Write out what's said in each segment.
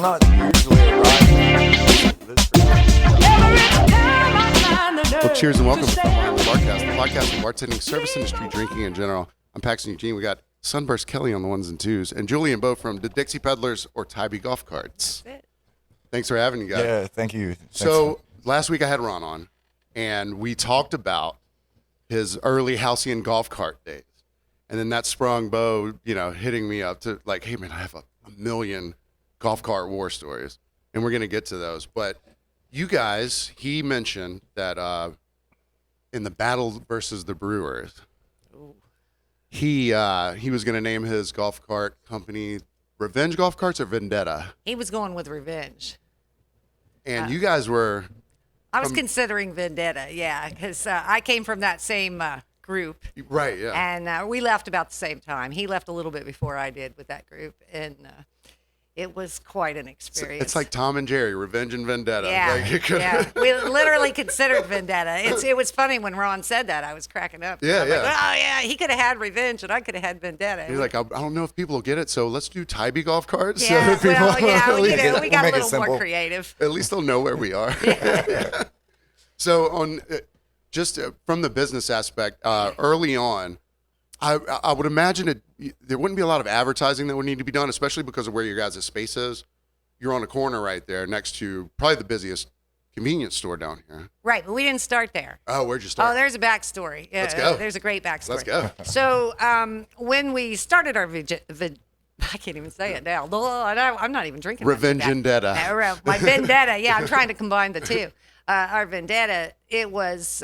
not usually a rider. Well, cheers and welcome to Behind the Barcast, the podcast of bartending, service industry, drinking in general. I'm Paxton Eugene. We got Sunburst Kelly on the ones and twos, and Julie and Beau from the Dixie Peddlers or Tybee Golf Carts. That's it. Thanks for having you guys. Yeah, thank you. So last week I had Ron on, and we talked about his early halcyon golf cart days. And then that sprung Beau, hitting me up to like, hey man, I have a million golf cart war stories, and we're going to get to those. But you guys, he mentioned that in the battle versus the Brewers, he was going to name his golf cart company Revenge Golf Carts or Vendetta. He was going with Revenge. And you guys were... I was considering Vendetta, yeah, because I came from that same group. Right, yeah. And we left about the same time. He left a little bit before I did with that group, and it was quite an experience. It's like Tom and Jerry, Revenge and Vendetta. Yeah, we literally considered Vendetta. It was funny when Ron said that. I was cracking up. Yeah, like, yeah. oh, yeah, he could have had Revenge, and I could have had Vendetta. He's like, I don't know if people will get it, so let's do Tybee Golf Carts. Yeah, so we got a little more creative. At least they'll know where we are. Yeah. So on just from the business aspect, early on, I would imagine there wouldn't be a lot of advertising that would need to be done, especially because of where your guys' space is. You're on a corner right there next to probably the busiest convenience store down here. Right, but we didn't start there. Oh, where'd you start? Oh, there's a backstory. Let's go. There's a great backstory. Let's go. So when we started our I can't even say it now. I'm not even drinking. Revenge Vendetta. My Vendetta. Yeah, I'm trying to combine the two. Our Vendetta, it was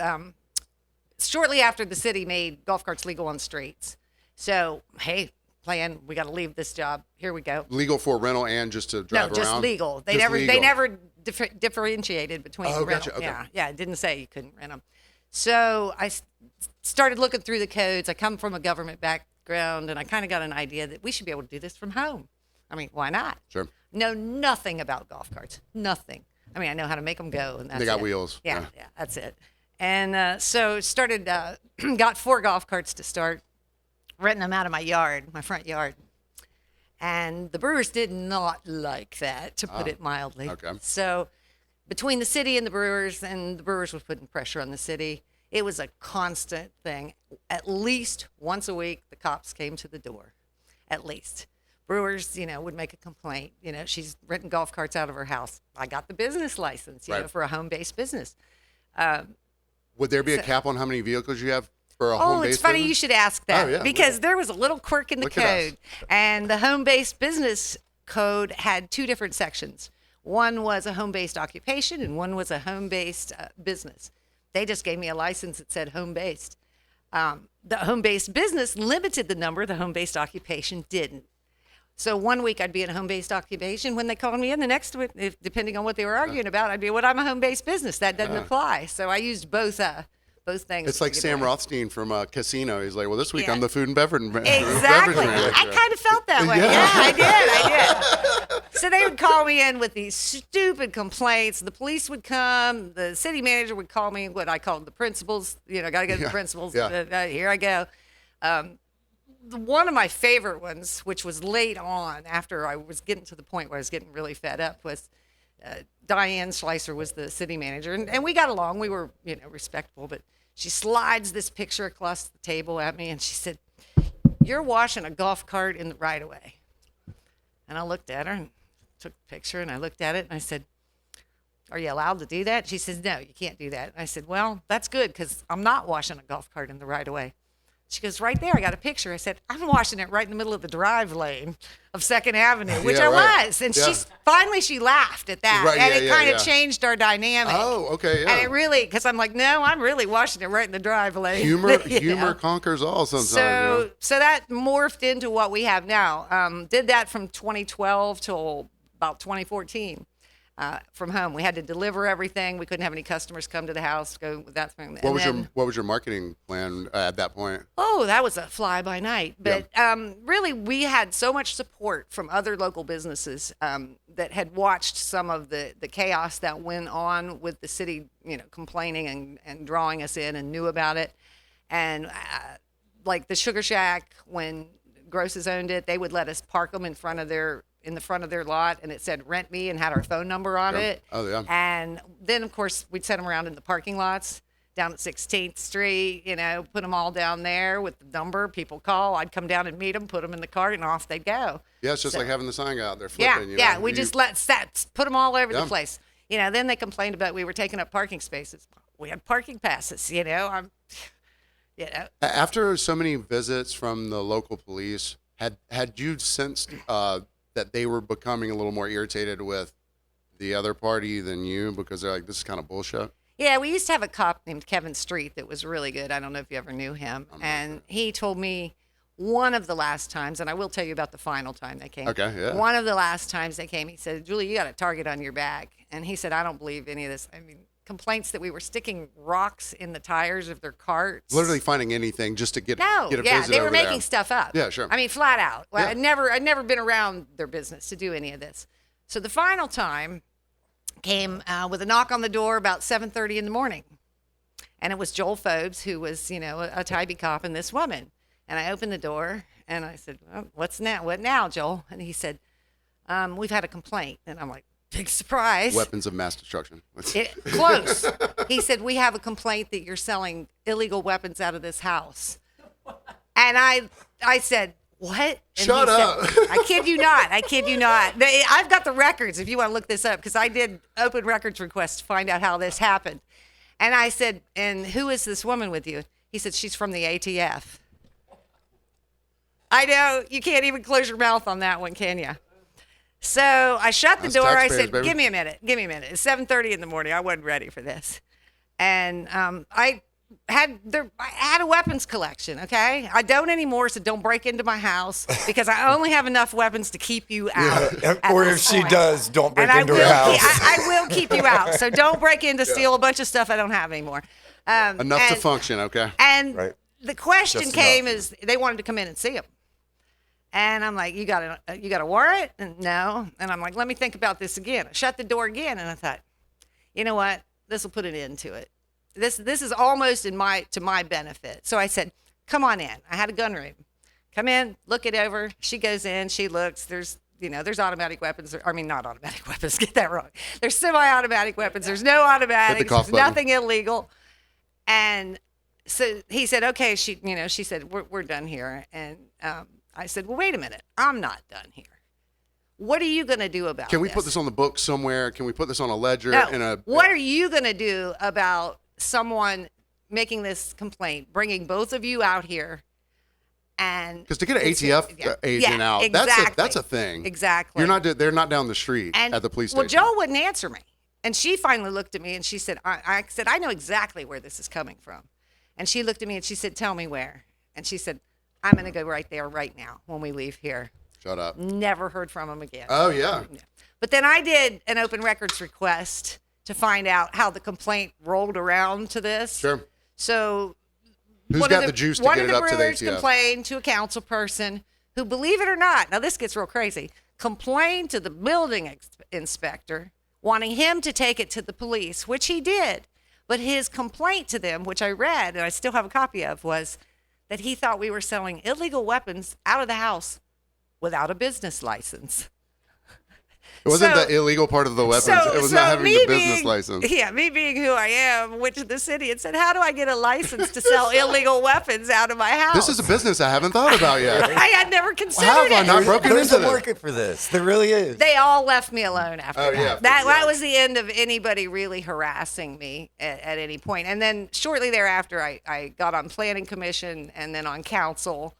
shortly after the city made golf carts legal on streets. So, hey, we got to leave this job. Here we go. Legal for rental and just to drive around? No, just legal. They never differentiated between the rental. Gotcha. Okay. Yeah, it didn't say you couldn't rent them. So I started looking through the codes. I come from a government background, and I kind of got an idea that we should be able to do this from home. I mean, why not? Sure. Know nothing about golf carts. Nothing. I mean, I know how to make them go, and that's They got it. wheels. Yeah, that's it. And so started, got 4 golf carts to start, renting them out of my front yard. And the Brewers did not like that, to put it mildly. Okay. So between the city and the Brewers were putting pressure on the city, it was a constant thing. At least once a week, the cops came to the door. At least. Brewers, would make a complaint. She's renting golf carts out of her house. I got the business license, for a home-based business. Would there be a cap on how many vehicles you have for a home-based business? It's funny you should ask that. Oh, yeah. Because there was a little quirk in the code. And the home-based business code had 2 different sections. One was a home-based occupation, and one was a home-based business. They just gave me a license that said home-based. The home-based business limited the number. The home-based occupation didn't. So one week I'd be in a home-based occupation. When they called me in, the next week, depending on what they were arguing about, I'd be, I'm a home-based business. That doesn't apply. So I used both things. It's like Sam Rothstein from Casino. He's like, well, this week I'm the food and beverage Exactly. manager. I kind of felt that way. Yeah, I did. So they would call me in with these stupid complaints. The police would come. The city manager would call me what I called the principals. Got to go to the principals. Yeah. Here I go. One of my favorite ones, which was late on after I was getting to the point where I was getting really fed up, was Diane Schleiser was the city manager. And we got along. We were, respectful. But she slides this picture across the table at me, and she said, "You're washing a golf cart in the right-of-way." And I looked at her and took the picture, and I looked at it, and I said, "Are you allowed to do that?" She says, "No, you can't do that." And I said, "Well, that's good, because I'm not washing a golf cart in the right-of-way." She goes, "Right there, I got a picture." I said, "I'm washing it right in the middle of the drive lane of 2nd Avenue, which I was." And she laughed at that. Right, and it kind of changed our dynamic. Oh, okay, yeah. And it really, because I'm like, no, I'm really washing it right in the drive lane. Humor conquers all sometimes. So that morphed into what we have now. Did that from 2012 till about 2014. From home. We had to deliver everything. We couldn't have any customers come to the house. Go with that thing. What was your marketing plan at that point? Oh, that was a fly by night. But really, we had so much support from other local businesses that had watched some of the chaos that went on with the city, complaining and drawing us in and knew about it. And like the Sugar Shack, when Grosses owned it, they would let us park them in front of their in the front of their lot, and it said "Rent Me" and had our phone number on it. Oh, yeah. And then, of course, we'd set them around in the parking lots down at 16th Street, put them all down there with the number. People call. I'd come down and meet them, put them in the cart, and off they'd go. Yeah, it's just like having the sign out there Yeah, flipping. we just let sets, put them all over Yeah. the place. Then they complained about we were taking up parking spaces. We had parking passes, After so many visits from the local police, had you sensed that they were becoming a little more irritated with the other party than you because they're like, this is kind of bullshit? Yeah, we used to have a cop named Kevin Street that was really good. I don't know if you ever knew him. And he told me one of the last times, and I will tell you about the final time they came. Okay, yeah. One of the last times they came, he said, "Julie, you got a target on your back." And he said, "I don't believe any of this." I mean, complaints that we were sticking rocks in the tires of their carts. Literally finding anything just to get a visit they were over making there. stuff up. Yeah, sure. I mean, flat out. Well, Yeah. I'd never been around their business to do any of this. So the final time came with a knock on the door about 7:30 in the morning. And it was Joel Phobes, who was, a Tybee cop, and this woman. And I opened the door, and I said, "Oh, what now, Joel?" And he said, "We've had a complaint." And I'm like, big surprise. Weapons of mass destruction. Close. He said, "We have a complaint that you're selling illegal weapons out of this house." And I said, "What?" And Shut he up. Said, I kid you not. I've got the records if you want to look this up, because I did open records requests to find out how this happened. And I said, "And who is this woman with you?" He said, "She's from the ATF." I know, you can't even close your mouth on that one, can you? So I shut the That's door. I taxpayers, said, baby. Give me a minute. It's 7:30 in the morning. I wasn't ready for this. And I had a weapons collection, okay? I don't anymore, so don't break into my house, because I only have enough weapons to keep you out. at Or this if she point. does, don't break And into her house. I will keep you out. So don't break in to steal a bunch of stuff I don't have anymore. Enough to function, okay? And Right. the question Just came enough. is they wanted to come in and see him. And I'm like, you got a warrant? And no. And I'm like, let me think about this again. I shut the door again, and I thought, you know what? This will put an end to it. This is almost to my benefit. So I said, come on in. I had a gun room. Come in, look it over. She goes in, she looks. There's automatic weapons. I mean, not automatic weapons. Get that wrong. There's semi-automatic weapons. There's no automatics. cough There's button. nothing illegal. And so he said, okay. She said, we're done here. And I said, well, wait a minute. I'm not done here. What are you going to do about Can we this? put this on the book somewhere? Can we put this on a ledger? No. What are you going to do about someone making this complaint, bringing both of you out here? And Because to get an ATF agent out, exactly. that's a thing. Exactly. They're not down the street And, at the police well, station. Joe wouldn't answer me. And she finally looked at me and she said, I said, I know exactly where this is coming from. And she looked at me and she said, tell me where. And she said, I'm going to go right there right now when we leave here. Shut up. Never heard from him again. Oh, yeah. But then I did an open records request to find out how the complaint rolled around to this. Sure. So Who's got the juice to get it up to the brewers ATF? complained to a council person who, believe it or not, now this gets real crazy, complained to the building inspector, wanting him to take it to the police, which he did. But his complaint to them, which I read and I still have a copy of, was that he thought we were selling illegal weapons out of the house without a business license. It wasn't So- the illegal part of the weapons. It was not having the business license. Yeah, me being who I am, went to the city and said, how do I get a license to sell illegal weapons out of my house? This is a business I haven't thought about yet. I had never considered How have I it. not broken There's into a this? market for this. There really is. They all left me alone after Oh, that. yeah, That was the end of anybody really harassing me at any point. And then shortly thereafter, I got on planning commission and then on council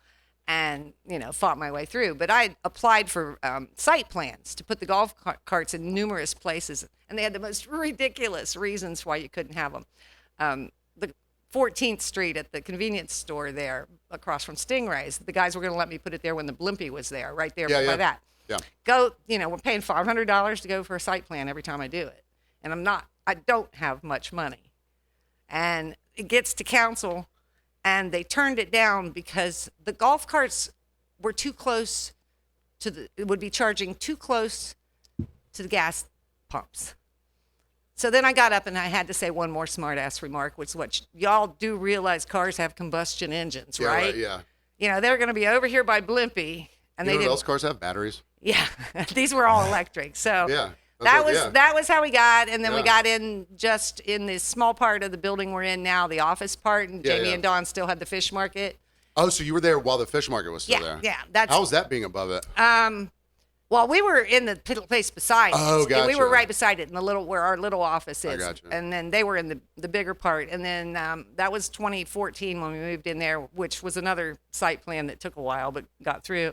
and, fought my way through. But I applied for site plans to put the golf carts in numerous places. And they had the most ridiculous reasons why you couldn't have them. The 14th Street at the convenience store there across from Stingray's, the guys were going to let me put it there when the Blimpie was there, right there by that. Yeah. Go, we're paying $500 to go for a site plan every time I do it. And I don't have much money. And it gets to council and they turned it down because the golf carts were too close would be charging too close to the gas pumps. So then I got up and I had to say one more smart ass remark, which is what y'all do realize cars have combustion engines, Yeah, right? Yeah. They're going to be over here by Blimpie and You they know what didn't. else cars have? Batteries. Yeah, these were all electric. So Yeah. that was how we got, and then we Yeah. got in just in this small part of the building we're in now, the office part, and Yeah, Jamie yeah. and Dawn still had the fish market. Oh, so you were there while the fish market was still there? Yeah, that's. How was that being above it? Well, we were in the place beside Oh, it. We were gotcha. right beside it in the little where our little office is. gotcha. And then they were in the bigger part. And then that was 2014 when we moved in there, which was another site plan that took a while but got through.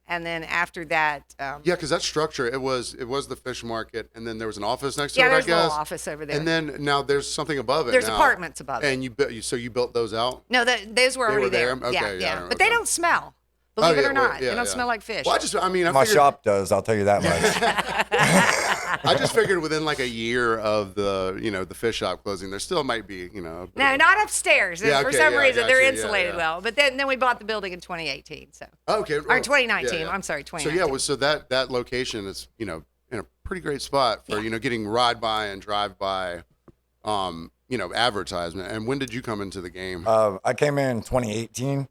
And then after that, Yeah, because that structure, it was the fish market, and then there was an office next to yeah, it, I there's a guess. little office over there. And then now there's something above it. There's now. apartments above it. And you built those out? No, those were They already were there? there. Okay, yeah. yeah, But they okay. don't smell. Believe it or well, not, yeah, they don't yeah. smell like fish. Well, I mean, My figured, shop does, I'll tell you that much. I just figured within like a year of the fish shop closing, there still might be, a bit No, of- not upstairs. Yeah, For okay, some yeah, I reason, got they're you. Yeah, insulated yeah. well. But then we bought the building in 2018. So Okay. or well, 2019. yeah, yeah. I'm sorry, So 2019. so that location is, in a pretty great spot for, getting ride by and drive by, advertisement. And when did you come into the game? I came in 2018.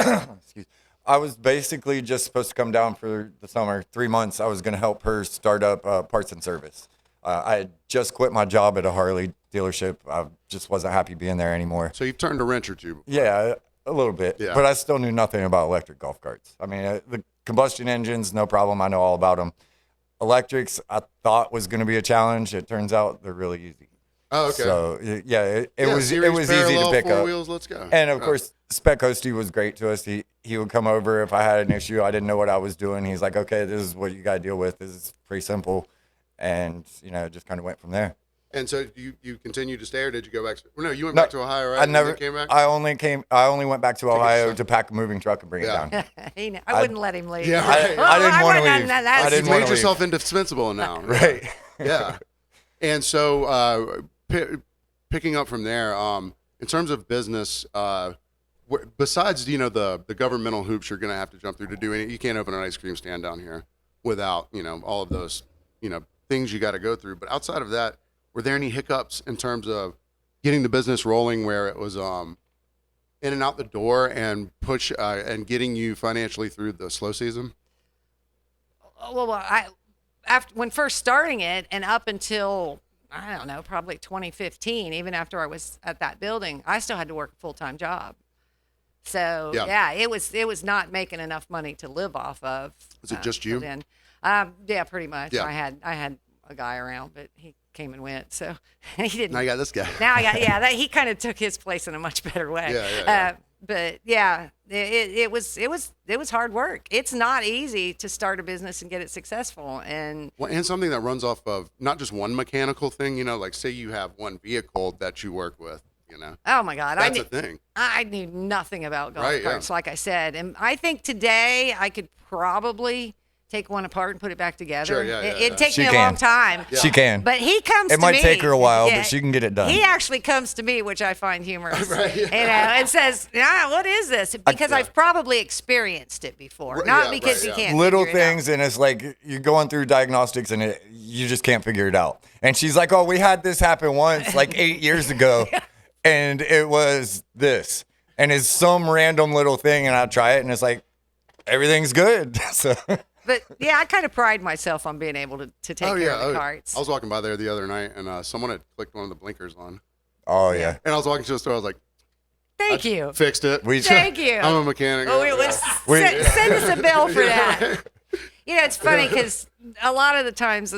Excuse. I was basically just supposed to come down for the summer, 3 months. I was going to help her start up parts and service. I had just quit my job at a Harley dealership. I just wasn't happy being there anymore. So you've turned a wrench or two. Yeah, a little bit. Yeah. But I still knew nothing about electric golf carts. I mean, the combustion engines, no problem. I know all about them. Electrics, I thought was going to be a challenge. It turns out they're really easy. Oh, okay. So yeah, it was series, easy to parallel, pick four up. wheels, let's go. And of course, Spec Hosty was great to us. He would come over if I had an issue. I didn't know what I was doing. He's like, okay, this is what you got to deal with. This is pretty simple. And, it just kind of went from there. And so you continued to stay, or did you go back? No, you went back to Ohio, right? I And never then came back? I only went back to Ohio son. to pack a moving truck and bring Yeah. it down. I wouldn't let him leave. Yeah, I, right. I didn't want to wouldn't- leave. that's- I You didn't want made to leave. yourself indispensable now. Right. Yeah. And so picking up from there, in terms of business, besides the governmental hoops you're going to have to jump through to do it, you can't open an ice cream stand down here without all of those things you got to go through. But outside of that, were there any hiccups in terms of getting the business rolling where it was in and out the door and push and getting you financially through the slow season? Well, when first starting it and up until, I don't know, probably 2015, even after I was at that building, I still had to work a full-time job. So Yeah. it was not making enough money to live off of. Was it just till you? Then. Yeah, pretty much. Yeah. I had a guy around, but he came and went, so he didn't. Now you got this guy. Now he kind of took his place in a much better way. Yeah. But yeah, it was hard work. It's not easy to start a business and get it successful, and Well, and something that runs off of not just one mechanical thing, like say you have one vehicle that you work with, oh my God, that's a thing. I knew nothing about golf Right, yeah. carts, like I said, and I think today I could probably take one apart and put it back together. Sure, yeah, It'd yeah. take She me a can. long time. Yeah. She can. But he comes It to might me. take her a while, Yeah, but she can get it done. He actually comes to me, which I find humorous. Right, yeah. And says, what is this? Because I've probably experienced it before. Right, Not yeah, because right, he yeah. can't Little figure it out. things, and it's like you're going through diagnostics and you just can't figure it out. And she's like, oh, we had this happen once, like 8 years ago, and it was this. And it's some random little thing, and I try it, and it's like, everything's good. So But yeah, I kind of pride myself on being able to take care of the carts. I was walking by there the other night, and someone had clicked one of the blinkers on. oh, yeah. And I was walking to the store. I was like, Thank you. fixed it. Thank you. I'm a mechanic. Oh, send us a bill for that. Right. It's funny because a lot of the times,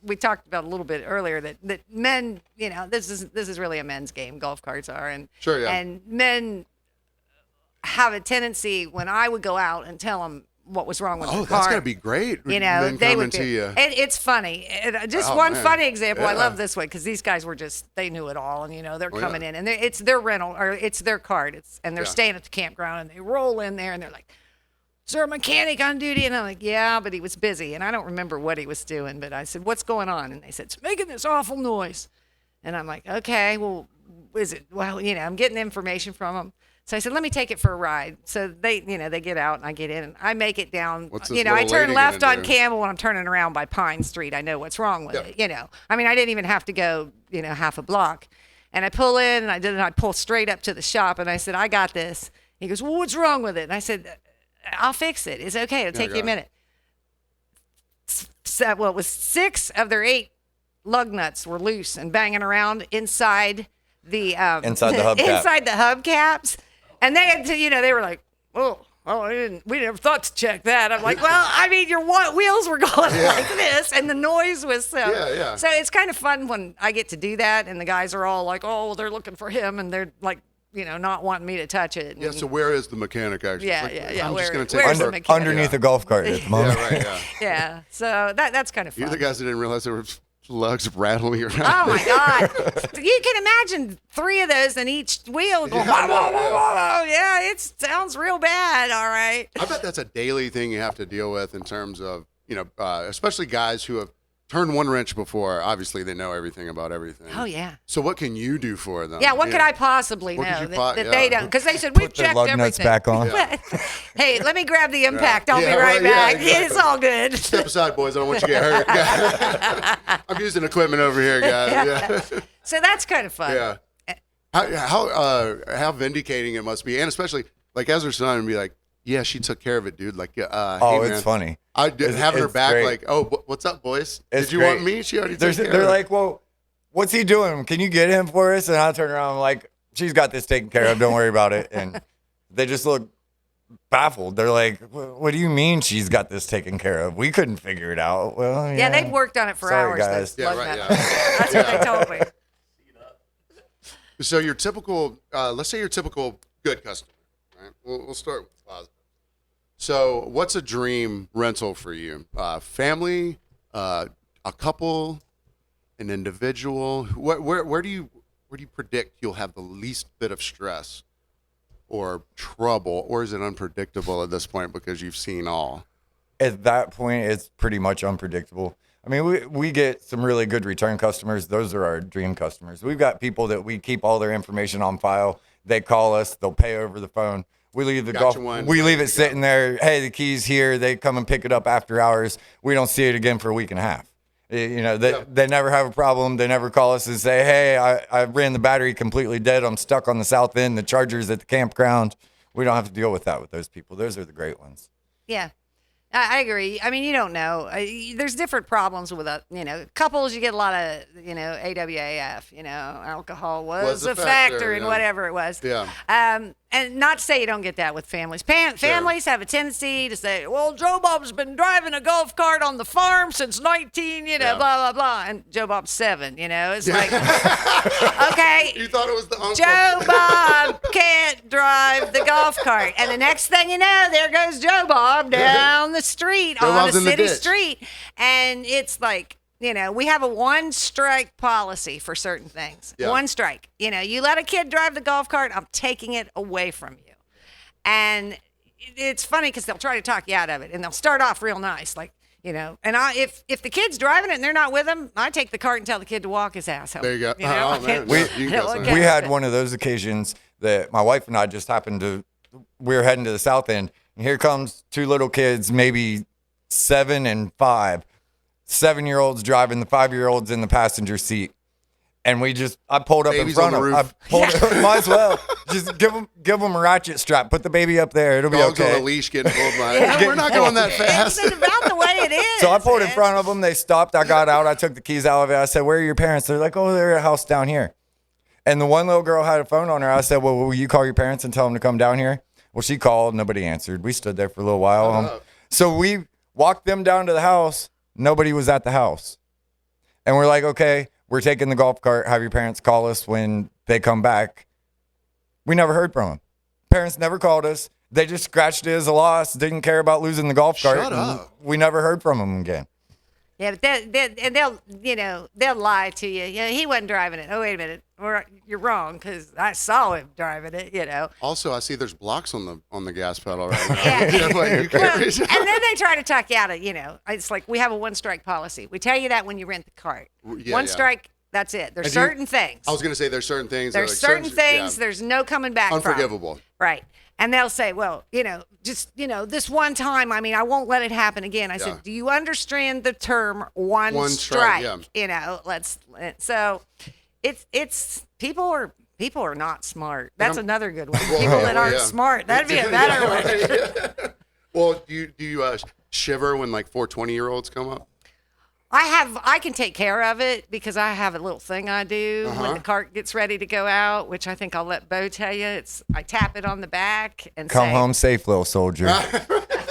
we talked about a little bit earlier that men, this is really a men's game. Golf carts are, and Sure, yeah. and men have a tendency when I would go out and tell them what was wrong with the Oh, car. that's gotta be great. Men they coming would to be. you. It's funny. Just Oh, one man. funny example. I Yeah. love this one because these guys were they knew it all, and they're Oh, coming yeah. in, and it's their rental or it's their cart. And they're Yeah. staying at the campground, and they roll in there, and they're like, "Is there a mechanic on duty?" And I'm like, "Yeah, but he was busy," and I don't remember what he was doing, but I said, "What's going on?" And they said, "It's making this awful noise," and I'm like, "Okay, well, is it?" Well, I'm getting information from them. So I said, "Let me take it for a ride." So they get out and I get in and I make it down. What's this I little turn lady left gonna on do? Campbell when I'm turning around by Pine Street. I know what's wrong with Yep. it. I mean, I didn't even have to go, half a block. And I pull in and I pull straight up to the shop and I said, "I got this." He goes, "Well, what's wrong with it?" And I said, I'll fix it. It's okay. It'll take you a God. minute. So, well, it was 6 of their 8 lug nuts were loose and banging around inside the Inside the hubcap. inside the hubcaps, and they had to, they were like, oh, we never thought to check that. I'm like, well, I mean, your wheels were going like this, and the noise was so. Yeah. So it's kind of fun when I get to do that, and the guys are all like, oh, well, they're looking for him, and they're like, not wanting me to touch it. Yeah, so where is the mechanic actually? Yeah, It's like, yeah. I'm just going to Where's take the my- mechanic? Underneath a golf cart at the moment. Yeah, right, yeah. Yeah, so that's kind of fun. You're the guys that didn't realize there were lugs rattling around. Oh my God! You can imagine 3 of those in each wheel going. Yeah, it sounds real bad. All right. I bet that's a daily thing you have to deal with in terms of, especially guys who have turned one wrench before. Obviously, they know everything about everything. Oh yeah. So what can you do for them? Yeah. What could I possibly What could know you that they don't? Because they said we've Put their checked lug everything. nuts back on. Hey, let me grab the impact. I'll Yeah, be right right, yeah, back. exactly. It's all good. Step aside, boys. I don't want you to get hurt. I'm using equipment over here, guys. Yeah. So that's kind of fun. Yeah. How vindicating it must be, and especially like as her son and be like, yeah, she took care of it, dude. Like, Oh, hey, it's man. funny. I did having her it's back, great. like, oh, what's up, boys? It's Did you great. want me? She already took care They're of it. like, well, what's he doing? Can you get him for us? And I turn around, I'm like, she's got this taken care of. Don't worry about it. And they just look baffled. They're like, what do you mean she's got this taken care of? We couldn't figure it out. Well, Yeah, they've worked on it for Sorry, hours. guys. those Yeah, lug right, nuts. yeah. That's what they told me. So your typical, let's say your typical good customer, right? We'll start with positive. So what's a dream rental for you? Family, a couple, an individual? Where do you predict you'll have the least bit of stress or trouble, or is it unpredictable at this point because you've seen all? At that point, it's pretty much unpredictable. I mean, we get some really good return customers. Those are our dream customers. We've got people that we keep all their information on file. They call us. They'll pay over the phone. We leave the Gotcha golf. one. We leave Ready it to sitting there. Hey, the key's here. They come and pick it up after hours. We don't see it again for a week and a half. They never have a problem. They never call us and say, hey, I ran the battery completely dead. I'm stuck on the south end. The charger's at the campground. We don't have to deal with that with those people. Those are the great ones. Yeah. I agree. I mean, you don't know. There's different problems with couples. You get a lot of, AWAF, alcohol was a factor in yeah. whatever it was. Yeah. And not to say you don't get that with families. Families have a tendency to say, well, Joe Bob's been driving a golf cart on the farm since 19, blah, blah, blah. And Joe Bob's 7, it's like, okay. You thought it was the uncle. Joe Bob can't drive the golf cart. And the next thing you know, there goes Joe Bob down the street Joe on Bob's a in the city ditch. street. And it's like, we have a 1-strike policy for certain things. Yeah. 1 strike. You let a kid drive the golf cart, I'm taking it away from you. And it's funny because they'll try to talk you out of it, and they'll start off real nice, like, And if the kid's driving it and they're not with him, I take the cart and tell the kid to walk his ass home. There you go. know? Oh, man. We- You got some. Okay. We had one of those occasions that my wife and I just happened to, we were heading to the south end, and here comes 2 little kids, maybe 7 and 5. 7-year-olds driving, the 5-year-olds in the passenger seat. And I pulled up Baby's in front on the of them. roof. I pulled might as well. Just give them a ratchet strap. Put the baby up there. It'll Dogs be okay. on a leash getting pulled by. We're not going that fast. It's about the way it is. So I pulled in man. front of them. They stopped. I got out. I took the keys out of it. I said, where are your parents? They're like, oh, they're at a house down here. And the one little girl had a phone on her. I said, well, will you call your parents and tell them to come down here? Well, she called. Nobody answered. We stood there for a little while. So we walked them down to the house. Nobody was at the house. And we're like, okay, we're taking the golf cart. Have your parents call us when they come back. We never heard from them. Parents never called us. They just scratched it as a loss. Didn't care about losing the golf cart. Shut up. We never heard from them again. Yeah, but they'll lie to you. He wasn't driving it. Oh, wait a minute. You're wrong because I saw him driving it. Also, I see there's blocks on the gas pedal right now. Yeah. Like, you can't reach out. And then they try to talk you out of, it's like we have a 1-strike policy. We tell you that when you rent the cart. Yeah, 1 yeah. strike, that's it. There's And do you- certain things. I was going to say there's certain things. that are There's like certain things. yeah, There's no coming back from. unforgivable. Right. And they'll say, well, just, this one time, I won't let it happen again. I Yeah. said, do you understand the term one strike, strike? So it's people are not smart. That's another good one. People that aren't yeah. smart. That'd be a better one. Well, do you shiver when like 420-year-olds come up? I can take care of it because I have a little thing I do when the cart gets ready to go out, which I think I'll let Beau tell you. I tap it on the back and Come say, home safe, little soldier.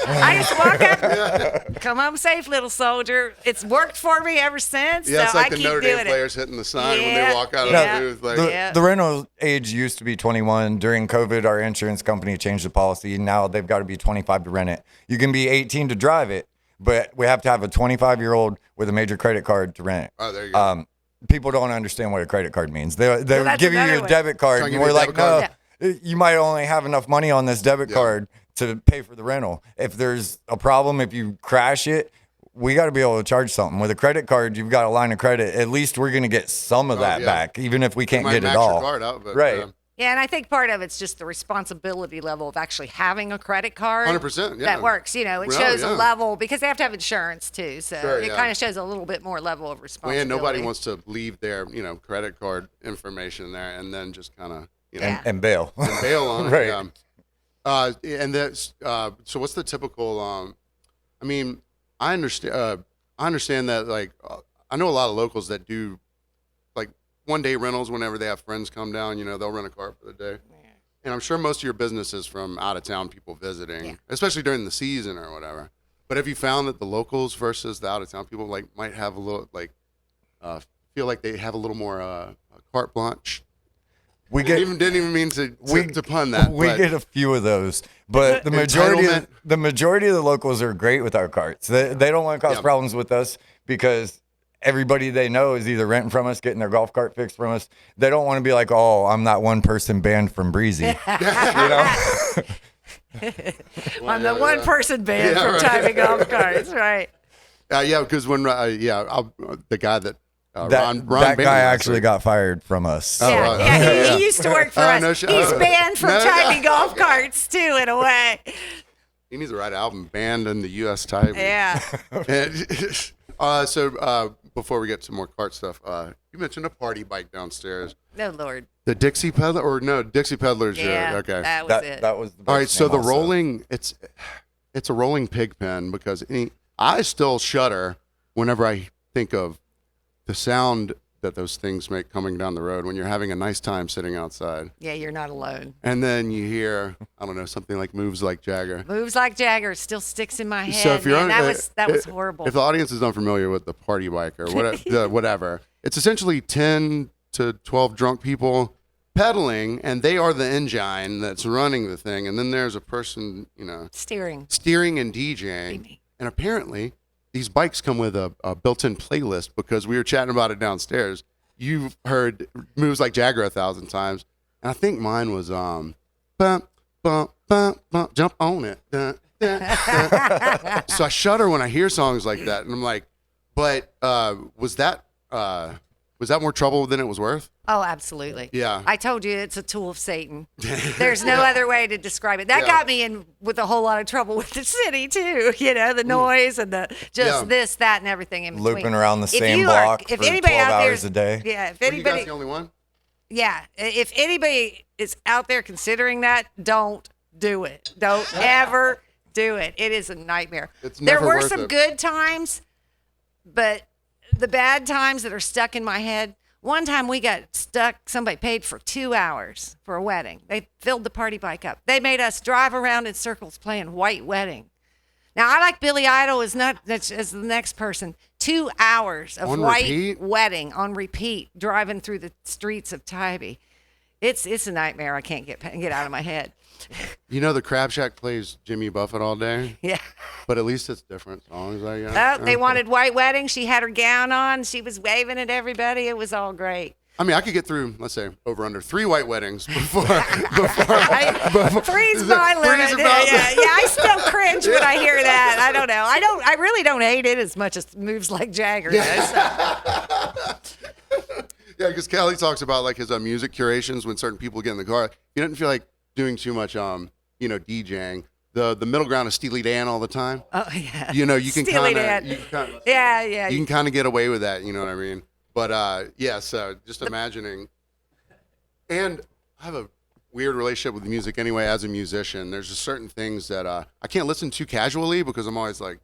I just walk up, come home safe, little soldier. It's worked for me ever since. Yeah, so it's like I the keep Notre doing Dame it. players hitting the sign when Yeah, they walk out yeah. of the booth. Like, Yeah. The rental age used to be 21. During COVID, our insurance company changed the policy. Now they've got to be 25 to rent it. You can be 18 to drive it, but we have to have a 25-year-old with a major credit card to rent it. oh, there you go. People don't understand what a credit card means. They that's give you another your one. debit card, Trying to and give we're you a like, debit no, card. you might only have enough money on this debit card to pay for the rental. If there's a problem, if you crash it, we got to be able to charge something. With a credit card, you've got a line of credit. At least we're going to get some of that yeah. back, even if we can't Might get it max your all. card out, but, right. Yeah, and I think part of it's just the responsibility level of actually having a credit card. 100%, yeah. That works. You know, it Well, shows yeah. a level because they have to have insurance too. So Sure, it yeah. kind of shows a little bit more level of Well, responsibility. and nobody wants to leave their, credit card information there and then just kind of, Yeah. And bail. bail on it. Right. Yeah. And that's so. What's the typical? I mean, I understand that. Like, I know a lot of locals that do like 1-day rentals whenever they have friends come down. They'll rent a car for the day. And I'm sure most of your business is from out of town people visiting, especially during the season or whatever. But have you found that the locals versus the out of town people might have a little feel like they have a little more carte blanche? We Didn't even mean to pun that. We but get a few of those, but the majority Entitlement. of the locals are great with our carts. They don't want to cause problems with us because everybody they know is either renting from us, getting their golf cart fixed from us. They don't want to be like, oh, I'm that one person banned from Breezy. I'm the one person banned from right. Tybee golf carts, right? Yeah, because when the guy that Ron that Bainham guy actually got fired from us. Oh, Yeah, right. yeah, he used to work for us. no shit. He's banned from No. Tybee golf carts too, in a way. He needs to write an album, Banned in the U.S. Tybee. Yeah. And, so before we get to more cart stuff, you mentioned a party bike downstairs. No, Lord. The Dixie Peddler, or no, Dixie Peddler's Yeah. your, okay. That was it. That was the best All right, so name the also. rolling, it's a rolling pig pen because I still shudder whenever I think of the sound that those things make coming down the road when you're having a nice time sitting outside. Yeah, you're not alone. And then you hear, I don't know, something like Moves Like Jagger. Moves like Jagger still sticks in my head. So if you're man. on, that was horrible. If the audience is unfamiliar with the party bike or whatever, it's essentially 10 to 12 drunk people pedaling, and they are the engine that's running the thing. And then there's a person, Steering. steering and DJing. And apparently, these bikes come with a built-in playlist because we were chatting about it downstairs. You've heard Moves Like Jagger 1,000 times, and I think mine was bump, bump, bump, bump, jump on it. Dun, dun, dun. So I shudder when I hear songs like that, and I'm like, but was that more trouble than it was worth? Oh, absolutely. Yeah. I told you it's a tool of Satan. There's no other way to describe it. That got me in with a whole lot of trouble with the city too. The noise and the this, that, and everything in between. Looping around the If same you are- block if for anybody 12 out there hours a day. Yeah, if Were you guys anybody, the only one? yeah, if anybody is out there considering that, don't do it. Don't ever do it. It is a nightmare. It's There never were worth some it. good times, but the bad times that are stuck in my head. One time we got stuck. Somebody paid for 2 hours for a wedding. They filled the party bike up. They made us drive around in circles playing White Wedding. Now I like Billy Idol as the next person. 2 hours of On White repeat? Wedding on repeat, driving through the streets of Tybee. It's a nightmare. I can't get out of my head. The Crab Shack plays Jimmy Buffett all day, Yeah. but at least it's different songs, I guess. Oh, they wanted White Wedding. She had her gown on. She was waving at everybody. It was all great. I mean, I could get through, let's say, over under 3 white weddings before. Three's my limit. Yeah, I still cringe when I hear that. I don't know. I really don't hate it as much as Moves Like Jagger does. Yeah, because Kelly talks about like his music curations when certain people get in the car. He doesn't feel like doing too much, DJing. The middle ground is Steely Dan all the time. Oh yeah. You can Steely kind Dan. of, Yeah. you can kind of get away with that. You know what I mean? But yeah, so just imagining. And I have a weird relationship with music anyway. As a musician, there's just certain things that I can't listen to casually because I'm always like,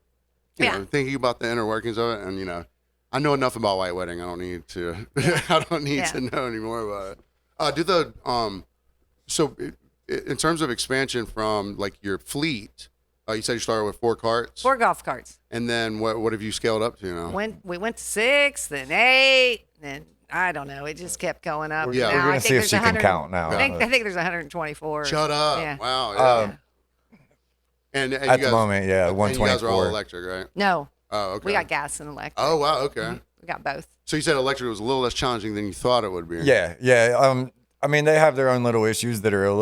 you know, thinking about the inner workings of it. And you know, I know enough about White Wedding. I don't need to. I don't need to know any more about it. So in terms of expansion from like your fleet, you said you started with 4 carts. 4 golf carts. And then what have you scaled up to now? We went to 6, then 8, then I don't know. It just kept going up. Yeah. Now, We're I gonna think see if there's she can 100 count now. I think there's 124. Shut up! Yeah. Wow. Yeah. And At you guys, the moment, yeah, and you guys are all 124. electric, right? No. Oh, okay. We got gas and electric. Oh, wow. Okay. We got both. So you said electric was a little less challenging than you thought it would be. Yeah. I mean, they have their own little issues that are a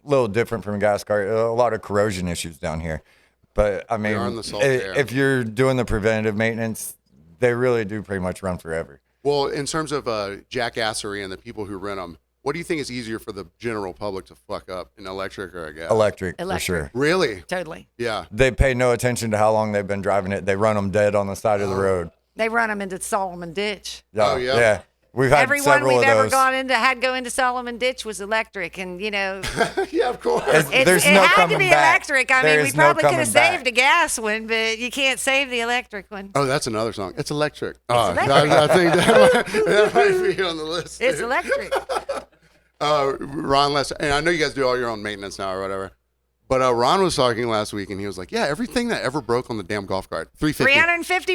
little different from a gas car. A lot of corrosion issues down here. But I mean, are in the salt air. if you're doing the preventative maintenance, they really do pretty much run forever. Well, in terms of jackassery and the people who rent them, what do you think is easier for the general public to fuck up, an electric or a gas? Electric, for Electric. sure. Really? Totally. Yeah. They pay no attention to how long they've been driving it. They run them dead on the side of the road. They run them into Solomon Ditch. Oh, yeah? Yeah. We've had Everyone several we've of ever those. had go into Solomon Ditch was electric, and you know, Yeah, of course. There's it no had to coming be back. electric. I There mean, we is no probably could coming have back. saved a gas one, but you can't save the electric one. Oh, that's another song. It's electric. electric. I think that might be on the list. It's electric. Ron, and I know you guys do all your own maintenance now or whatever, but Ron was talking last week and he was like, yeah, everything that ever broke on the damn golf cart, $350.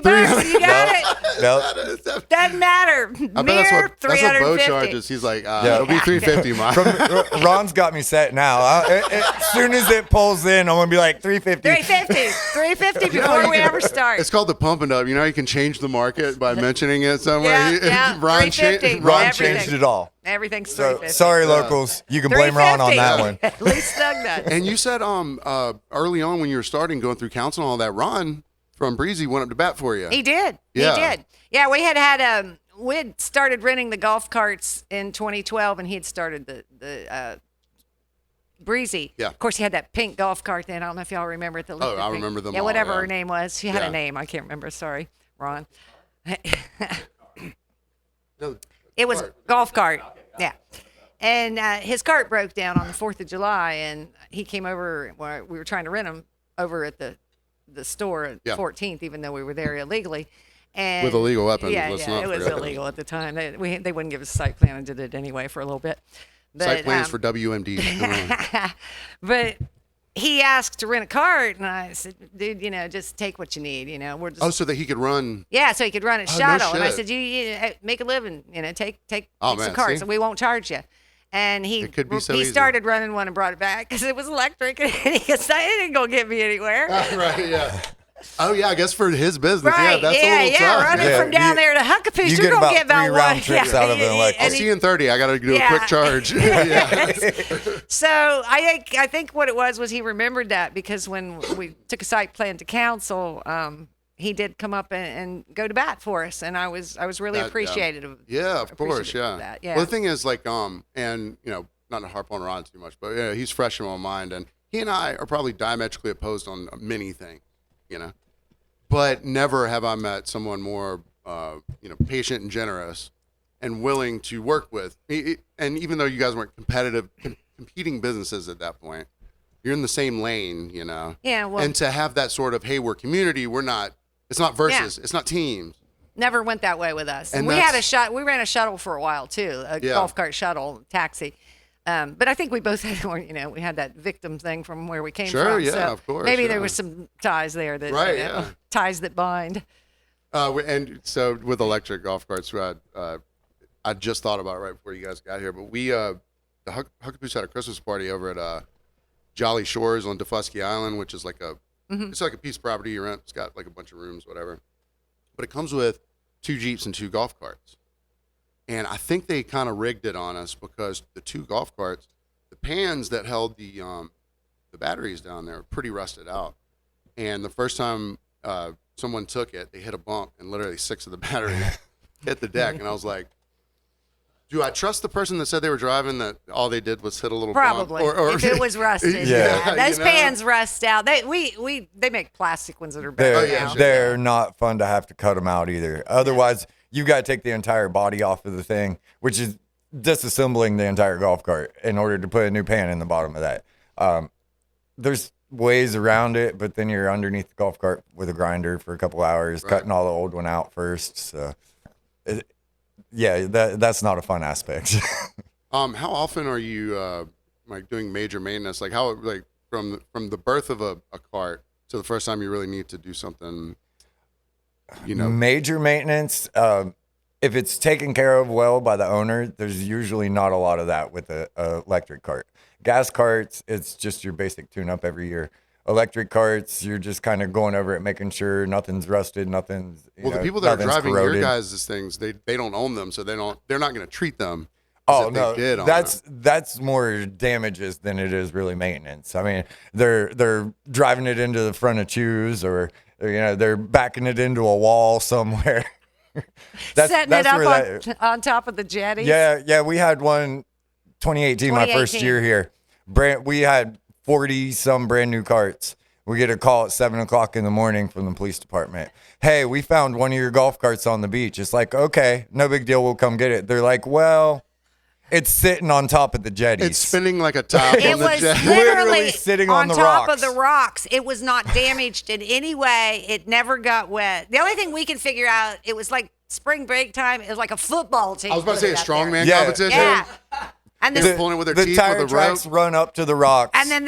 $350. You got it. Nope. Doesn't matter. I bet that's what Beau $350. charges. He's like, it'll be $350, Mike. Ron's got me set now. As soon as it pulls in, I'm gonna be like 350. $350 before we ever start. It's called the pump and up. You know, you can change the market by mentioning it somewhere. Yeah, Ron, $350. Ron Everything. changed it all. Everything's So $350. sorry, locals. You can blame Ron on that one. At least snug nuts. And you said early on when you were starting going through council and all that, Ron from Breezy went up to bat for you. He did. Yeah. He did. Yeah, we'd started renting the golf carts in 2012, and he had started the Breezy. Yeah. Of course, he had that pink golf cart then. I don't know if y'all remember it. Oh, I remember them Yeah, all, whatever yeah. her name was. She had Yeah. a name. I can't remember. Sorry, Ron. No, It was Cart. golf cart. Yeah. And his cart broke down on the 4th of July, and he came over. Well, we were trying to rent him over at the store at Yeah. 14th, even though we were there illegally. And With illegal weapons, Yeah, let's yeah, not it was forget. illegal at the time. They wouldn't give us a site plan and did it anyway for a little bit. But, Site plans for WMD. Come on. but he asked to rent a cart, and I said, dude, just take what you need. We're just. Oh, so that he could run. Yeah, so he could run it Oh, no shuttle. And I shit. said, you make a living, take Oh, some man, carts, see? and we won't charge you. And he It could be so he easy. started running one and brought it back because it was electric, and he goes, it ain't gonna get me anywhere. Right, yeah. Oh, yeah, I guess for his business. Right? Yeah, that's a little tough. Running Yeah, from down there to Huckapoos, you you're get gonna about get about 3 round one. trips out of an electric. I'll And see he- you in 30. I got to do a Yeah. quick charge. Yeah. So I think what it was he remembered that because when we took a site plan to council, he did come up and go to bat for us, and I was really That, appreciative of Yeah, of course, appreciative yeah. of that. Yeah. Well, the thing is, like, and not to harp on Ron too much, but yeah, he's fresh in my mind, and he and I are probably diametrically opposed on many things, But never have I met someone more, patient and generous, and willing to work with. And even though you guys weren't competing businesses at that point, you're in the same lane, Yeah, well- and to have that sort of, hey, we're community, we're not. It's not versus. It's not teams. Never went that way with us. And We had that's- we ran a shuttle for a while too, a Yeah. golf cart shuttle taxi. But I think we both had, we had that victim thing from where we came Sure, from. yeah, so of course, Maybe yeah. there was some ties there that, Right, yeah. ties that bind. And so with electric golf carts, I just thought about it right before you guys got here, but we, the Huckapoos had a Christmas party over at Jolly Shores on Defusky Island, which is like it's like a piece of property you rent. It's got like a bunch of rooms, whatever. But it comes with 2 Jeeps and 2 golf carts. And I think they kind of rigged it on us because the 2 golf carts, the pans that held the batteries down there were pretty rusted out. And the first time someone took it, they hit a bump and literally 6 of the batteries hit the deck. And I was like, do I trust the person that said they were driving that all they did was hit a little Probably. bump? Or if it was rusted. Yeah. Those you know? pans rust out. They make plastic ones that are better They're, yeah, now. sure. they're not fun to have to cut them out either. Otherwise, you got to take the entire body off of the thing, which is disassembling the entire golf cart in order to put a new pan in the bottom of that. There's ways around it, but then you're underneath the golf cart with a grinder for a couple hours, cutting all the old one out first. So, that's not a fun aspect. How often are you like doing major maintenance? Like how like from the birth of a cart to the first time you really need to do something? Major maintenance. If it's taken care of well by the owner, there's usually not a lot of that with a electric cart. Gas carts, it's just your basic tune-up every year. Electric carts, you're just kind of going over it, making sure nothing's rusted, nothing's the people that are driving corroded. your guys' things, they don't own them, so they're not going to treat them. Oh no, that's more damages than it is really maintenance. I mean, they're driving it into the front of chews, or they're backing it into a wall somewhere. Setting it up on top of the jetties. Yeah, we had one 2018, my first year here. We had 40 some brand new carts. We get a call at 7:00 in the morning from the police department. Hey, we found one of your golf carts on the beach. It's like, okay, no big deal. We'll come get it. They're like, well, it's sitting on top of the jetties. It's spinning like a top on the jet. It was literally sitting on the top rocks. of the rocks. It was not damaged in any way. It never got wet. The only thing we can figure out, it was like spring break time. It was like a football team. I was about to say a strongman Yeah. competition. Yeah. And They're pulling it with their teeth tire with a rope. tracks run up to the rocks, and then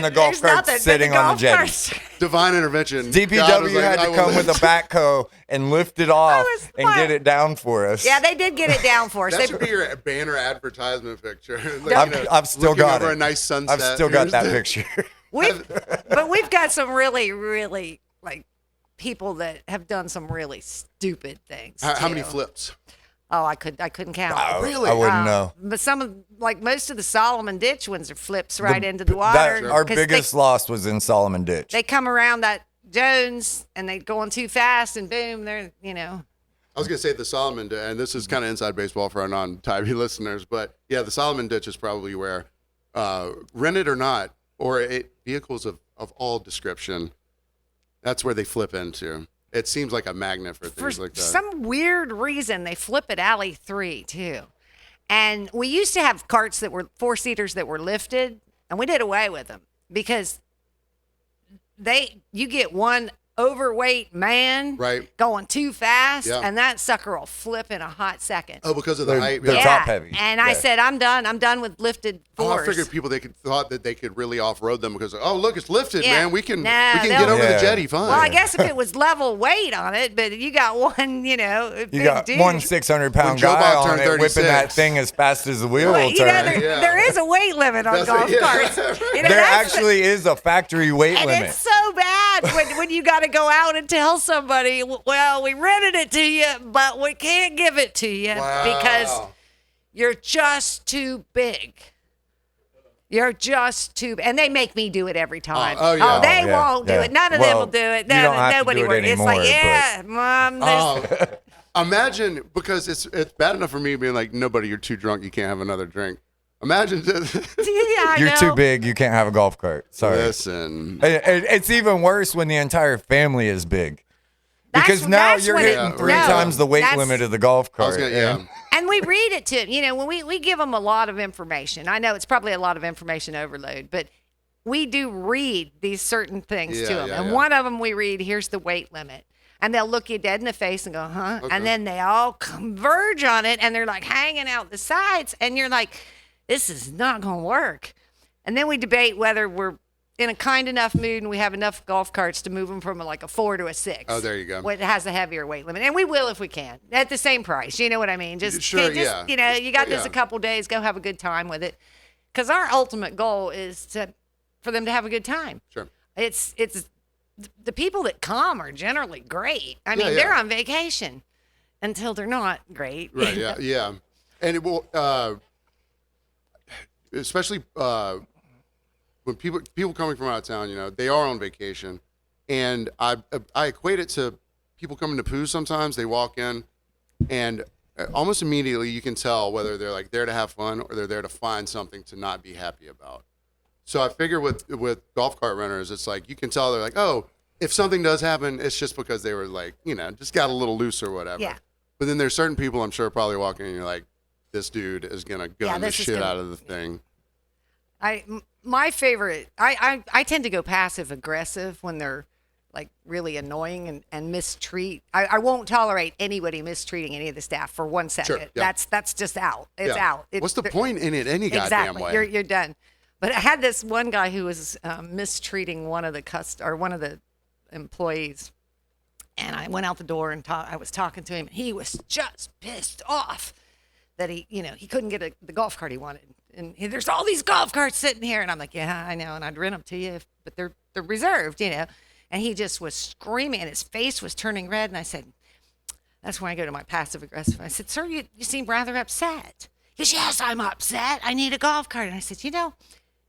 the golf cart's sitting on the jetties. Divine intervention. God was DPW like, had I to will come with a backhoe and lift it off was and get it down for us. Yeah, they did get it down for us. That should be your banner advertisement picture. I've still looking got over it. a nice sunset. I've still got that picture. But we've got some really, really like people that have done some really stupid things. How many too. flips? Oh, I couldn't count. Really? I wouldn't know. But some of most of the Solomon Ditch ones are flips right into the water. Our 'cause biggest loss was in Solomon Ditch. They come around that Jones and they going too fast and boom, they're I was going to say the Solomon, and this is kind of inside baseball for our non-Tybee listeners, but yeah, the Solomon Ditch is probably where, rented or not, or vehicles of all description, that's where they flip into. It seems like a magnet for things like that. For some weird reason, they flip at Alley 3 too. And we used to have carts that were 4-seaters that were lifted, and we did away with them because you get one overweight man going too fast, and that sucker will flip in a hot second. Oh, because of the height. They're top heavy. And I said, I'm done. I'm done with lifted fours. I figured people thought that they could really off-road them because look, it's lifted, man. We can No, get over the jetty fine. Well, I guess if it was level weight on it, but you got one, You got dude. one 600-pound Joe guy Bob on turned it 36. whipping that thing as fast as the wheel Well, will turn. there is a weight limit on golf carts. There actually is a factory weight and limit. it's so bad when you got to go out and tell somebody, well, we rented it to you, but we can't give it to you because you're just too big. You're just too big. And they make me do it every time. They won't do it. None of them will do it. Nobody will. It's like, Mom. Imagine, because it's bad enough for me being like, nobody, you're too drunk, you can't have another drink. Imagine You're too big. You can't have a golf cart. Sorry. Listen. It's even worse when the entire family is big. Because now you're hitting three times the weight limit of the golf cart. And we read it to them. When we give them a lot of information. I know it's probably a lot of information overload, but we do read these certain things to them. And one of them we read, here's the weight limit. And they'll look you dead in the face and go, huh? Okay. And then they all converge on it, and they're like hanging out the sides. And you're like, this is not going to work. And then we debate whether we're in a kind enough mood and we have enough golf carts to move them from a 4 to a 6. Oh, there you go. It has a heavier weight limit. And we will if we can, at the same price. You know what I mean? You got this a couple days, go have a good time with it. Because our ultimate goal is for them to have a good time. Sure. It's the people that come are generally great. I mean, they're on vacation until they're not great. Right, yeah. And it will, especially when people coming from out of town, they are on vacation. And I equate it to people coming to Pooh sometimes. They walk in and almost immediately you can tell whether they're there to have fun or they're there to find something to not be happy about. So I figure with golf cart renters, it's you can tell they're oh, if something does happen, it's just because they were just got a little loose or whatever. Yeah. But then there's certain people I'm sure probably walking in and you're like, this dude is gonna Yeah, gun the this is shit gonna- out of the thing. My favorite, I tend to go passive aggressive when they're like really annoying and mistreat. I won't tolerate anybody mistreating any of the staff for 1 second. Sure, yeah. That's just out. It's Yeah. out. What's the point in it any goddamn Exactly. way? You're done. But I had this one guy who was mistreating one of the employees, and I went out the door and I was talking to him. And he was just pissed off that he couldn't get the golf cart he wanted. And there's all these golf carts sitting here, and I'm like, yeah, I know, and I'd rent them to you, but they're reserved, And he just was screaming, and his face was turning red. And I said, that's when I go to my passive aggressive. I said, sir, you seem rather upset. He goes, yes, I'm upset. I need a golf cart. And I said,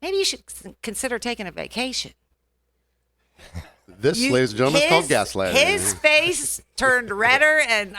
maybe you should consider taking a vacation. This, ladies and gentlemen, is called gaslighting. His face turned redder, and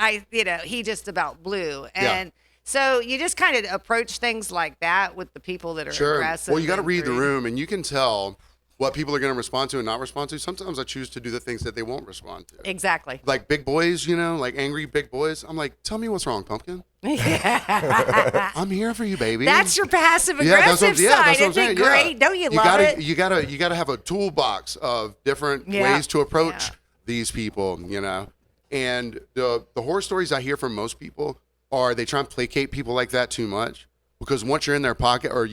he just about blew. And so you just kind of approach things like that with the people that are Sure. aggressive. Well, you got to and read the rude. room, and you can tell what people are going to respond to and not respond to. Sometimes I choose to do the things that they won't respond to. Exactly. Like big boys, like angry big boys. I'm like, tell me what's wrong, pumpkin. I'm here for you, baby. That's your passive aggressive side. Isn't it great? Don't you love it? You gotta have a toolbox of different ways to approach these people, And the horror stories I hear from most people are they try and placate people like that too much, because once you're in their pocket, or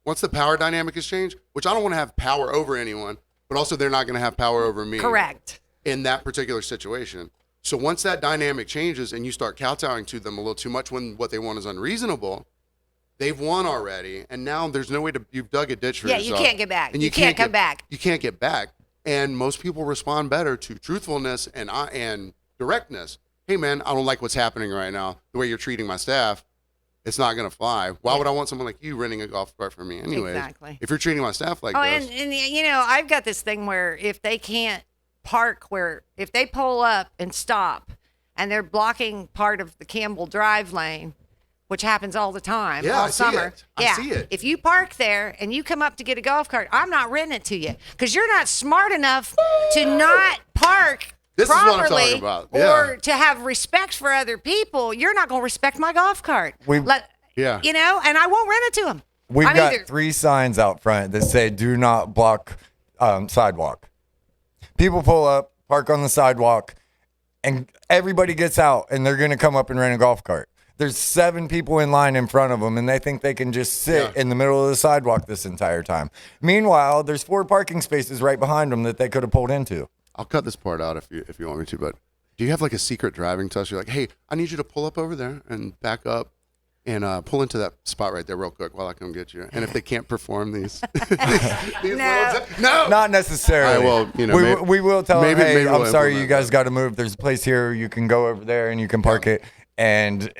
once the power dynamic has changed, which I don't want to have power over anyone, but also they're not going to have power over me. Correct. In that particular situation. So once that dynamic changes and you start kowtowing to them a little too much when what they want is unreasonable, they've won already, and now there's no way to. You've dug a ditch for yourself. Yeah, you can't get back. And You can't come back. You can't get back. And most people respond better to truthfulness and directness. Hey, man, I don't like what's happening right now. The way you're treating my staff, it's not going to fly. Why would I want someone like you renting a golf cart for me anyways? Exactly. If you're treating my staff like this. And I've got this thing where if they can't park, if they pull up and stop and they're blocking part of the Campbell Drive lane, which happens all the time, all I see summer. it. I see it. If you park there and you come up to get a golf cart, I'm not renting it to you because you're not smart enough to not park This is properly what I'm talking about. or to have respect for other people. You're not going to respect my golf cart. And I won't rent it to them. We've got 3 signs out front that say "Do not block sidewalk." People pull up, park on the sidewalk, and everybody gets out, and they're going to come up and rent a golf cart. There's 7 people in line in front of them, and they think they can just sit in the middle of the sidewalk this entire time. Meanwhile, there's 4 parking spaces right behind them that they could have pulled into. I'll cut this part out if you want me to, but do you have like a secret driving test? You're like, hey, I need you to pull up over there and back up and pull into that spot right there real quick while I come get you. And if they can't perform these, no, Not necessarily. All right, well, we will tell them, hey, maybe I'm we'll sorry, you implement guys that. got to move. There's a place here. You can go over there and you can park it. And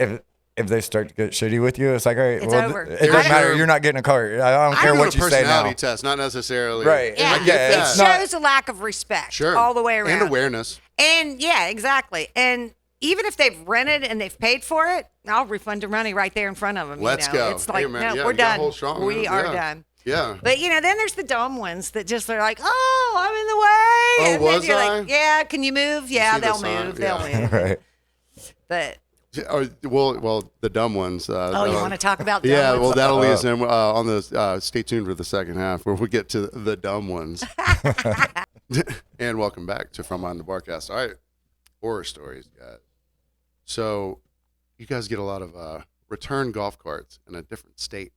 if they start to get shitty with you, it's like, all right, It's over. it doesn't matter. You're not getting a cart. I don't care I'm what doing you a say personality now. test, not necessarily. Right. Yeah, I get it that. It's not- shows a lack of respect Sure. all the way around. And awareness. And yeah, exactly. And even if they've rented and they've paid for it, I'll refund the money right there in front of them. Let's go. It's like, Hey, man, no, yeah, we're you gotta done. hold strong, We man. are Yeah. done. Yeah. But then there's the dumb ones that just are like, oh, I'm in the way. Oh, and then was you're I? like, yeah, can you move? Yeah, see the they'll sign? move. They'll Yeah. move. Right. But Well, the dumb ones. you want to talk about dumb Yeah, ones? well, that'll lead us in on the. Stay tuned for the second half where we get to the dumb ones. And welcome back to From Behind the Barcast. All right, horror stories, guys. So, you guys get a lot of return golf carts in a different state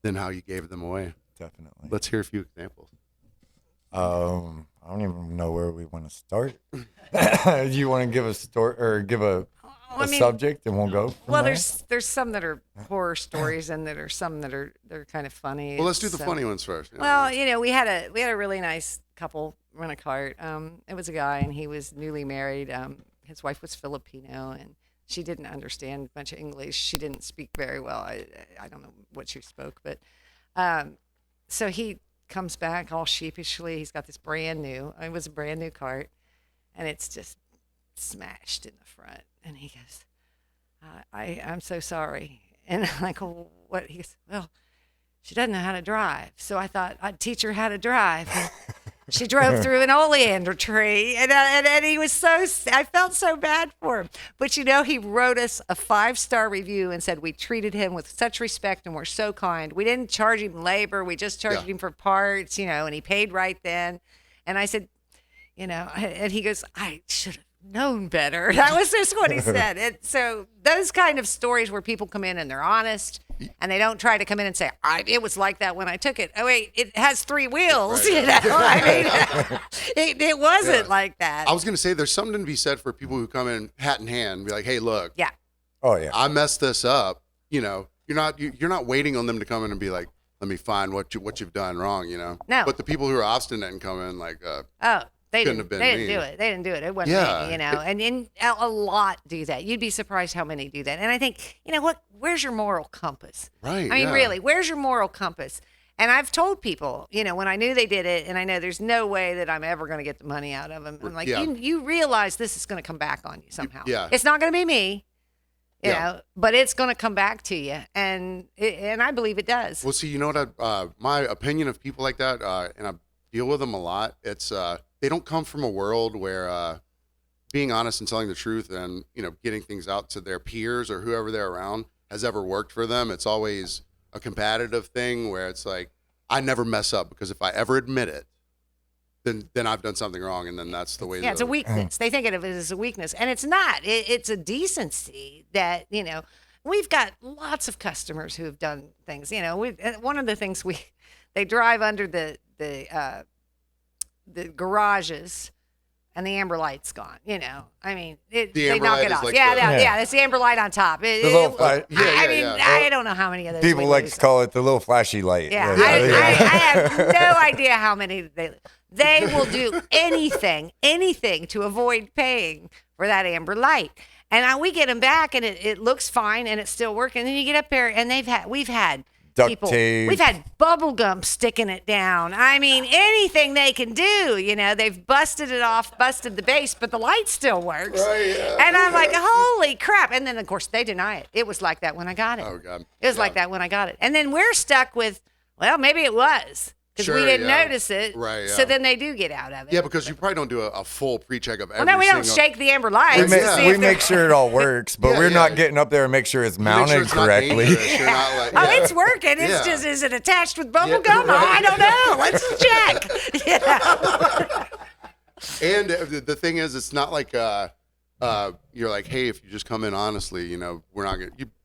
than how you gave them away. Definitely. Let's hear a few examples. I don't even know where we want to start. You want to give a story or give a subject, and we'll go. From there? there's some that are horror stories, and that are some that are they're kind of funny. Well, let's do the So- funny ones first. Well, we had a really nice couple rent a cart. It was a guy, and he was newly married. His wife was Filipino, and she didn't understand much English. She didn't speak very well. I don't know what she spoke, but so he comes back all sheepishly. He's got this it was a brand new cart, and it's just smashed in the front. And he goes, I'm so sorry. And I'm like, well, what? He goes, well, she doesn't know how to drive. So I thought I'd teach her how to drive. She drove through an oleander tree, and he was I felt so bad for him. But he wrote us a 5-star review and said we treated him with such respect and we're so kind. We didn't charge him labor, we just charged him for parts, and he paid right then. And I said, and he goes, I should have known better. That was just what he said. And so those kind of stories where people come in and they're honest and they don't try to come in and say, it was like that when I took it. Oh, wait, it has 3 wheels, I mean, it wasn't like that. I was going to say there's something to be said for people who come in hat in hand and be like, hey, look. Yeah. Oh, yeah. I messed this up. You're not waiting on them to come in and be like, let me find what you've done wrong, No. But the people who are obstinate and come in like, They couldn't have been didn't me. do it. They didn't do it. It wasn't me, and a lot do that. You'd be surprised how many do that. And I think, where's your moral compass? Right. I mean, really, where's your moral compass? And I've told people, when I knew they did it, and I know there's no way that I'm ever going to get the money out of them. I'm like, you realize this is going to come back on you somehow. Yeah. It's not going to be me, you know, but it's going to come back to you. And I believe it does. Well, see, you know what? My opinion of people like that, and I deal with them a lot. It's they don't come from a world where being honest and telling the truth and getting things out to their peers or whoever they're around has ever worked for them. It's always a competitive thing where it's like, I never mess up because if I ever admit it, then I've done something wrong, and then that's the way. Yeah, it's a weakness. They think of it as a weakness, and it's not. It's a decency that we've got lots of customers who have done things. One of the things they drive under the garages, and the amber light's gone. I mean, they knock it off. Like it's the amber light on top. The little I don't know how many of those people like to call it the little flashy light. Yeah, I have no idea how many they will do anything to avoid paying for that amber light. And we get them back, and it looks fine, and it's still working. And then you get up there, and we've had duct people, tape. we've had bubble gum sticking it down. I mean, anything they can do. They've busted it off, busted the base, but the light still works. Right, yeah. And I'm like, holy crap! And then of course they deny it. It was like that when I got it. Oh God. It was like that when I got it. And then we're stuck with, well, maybe it was. Because we didn't notice it. Right, yeah. So then they do get out of it. Yeah, because you probably don't do a full pre-check of every Well, no, we don't single- shake the amber lights. We make sure it all works, but we're not getting up there and make sure it's mounted Make sure it's correctly. Not dangerous. You're not like, Oh, it's working. It's just, is it attached with bubble gum? right. Oh, I don't know. Let's check. And the thing is, it's not like you're like, hey, if you just come in honestly, you're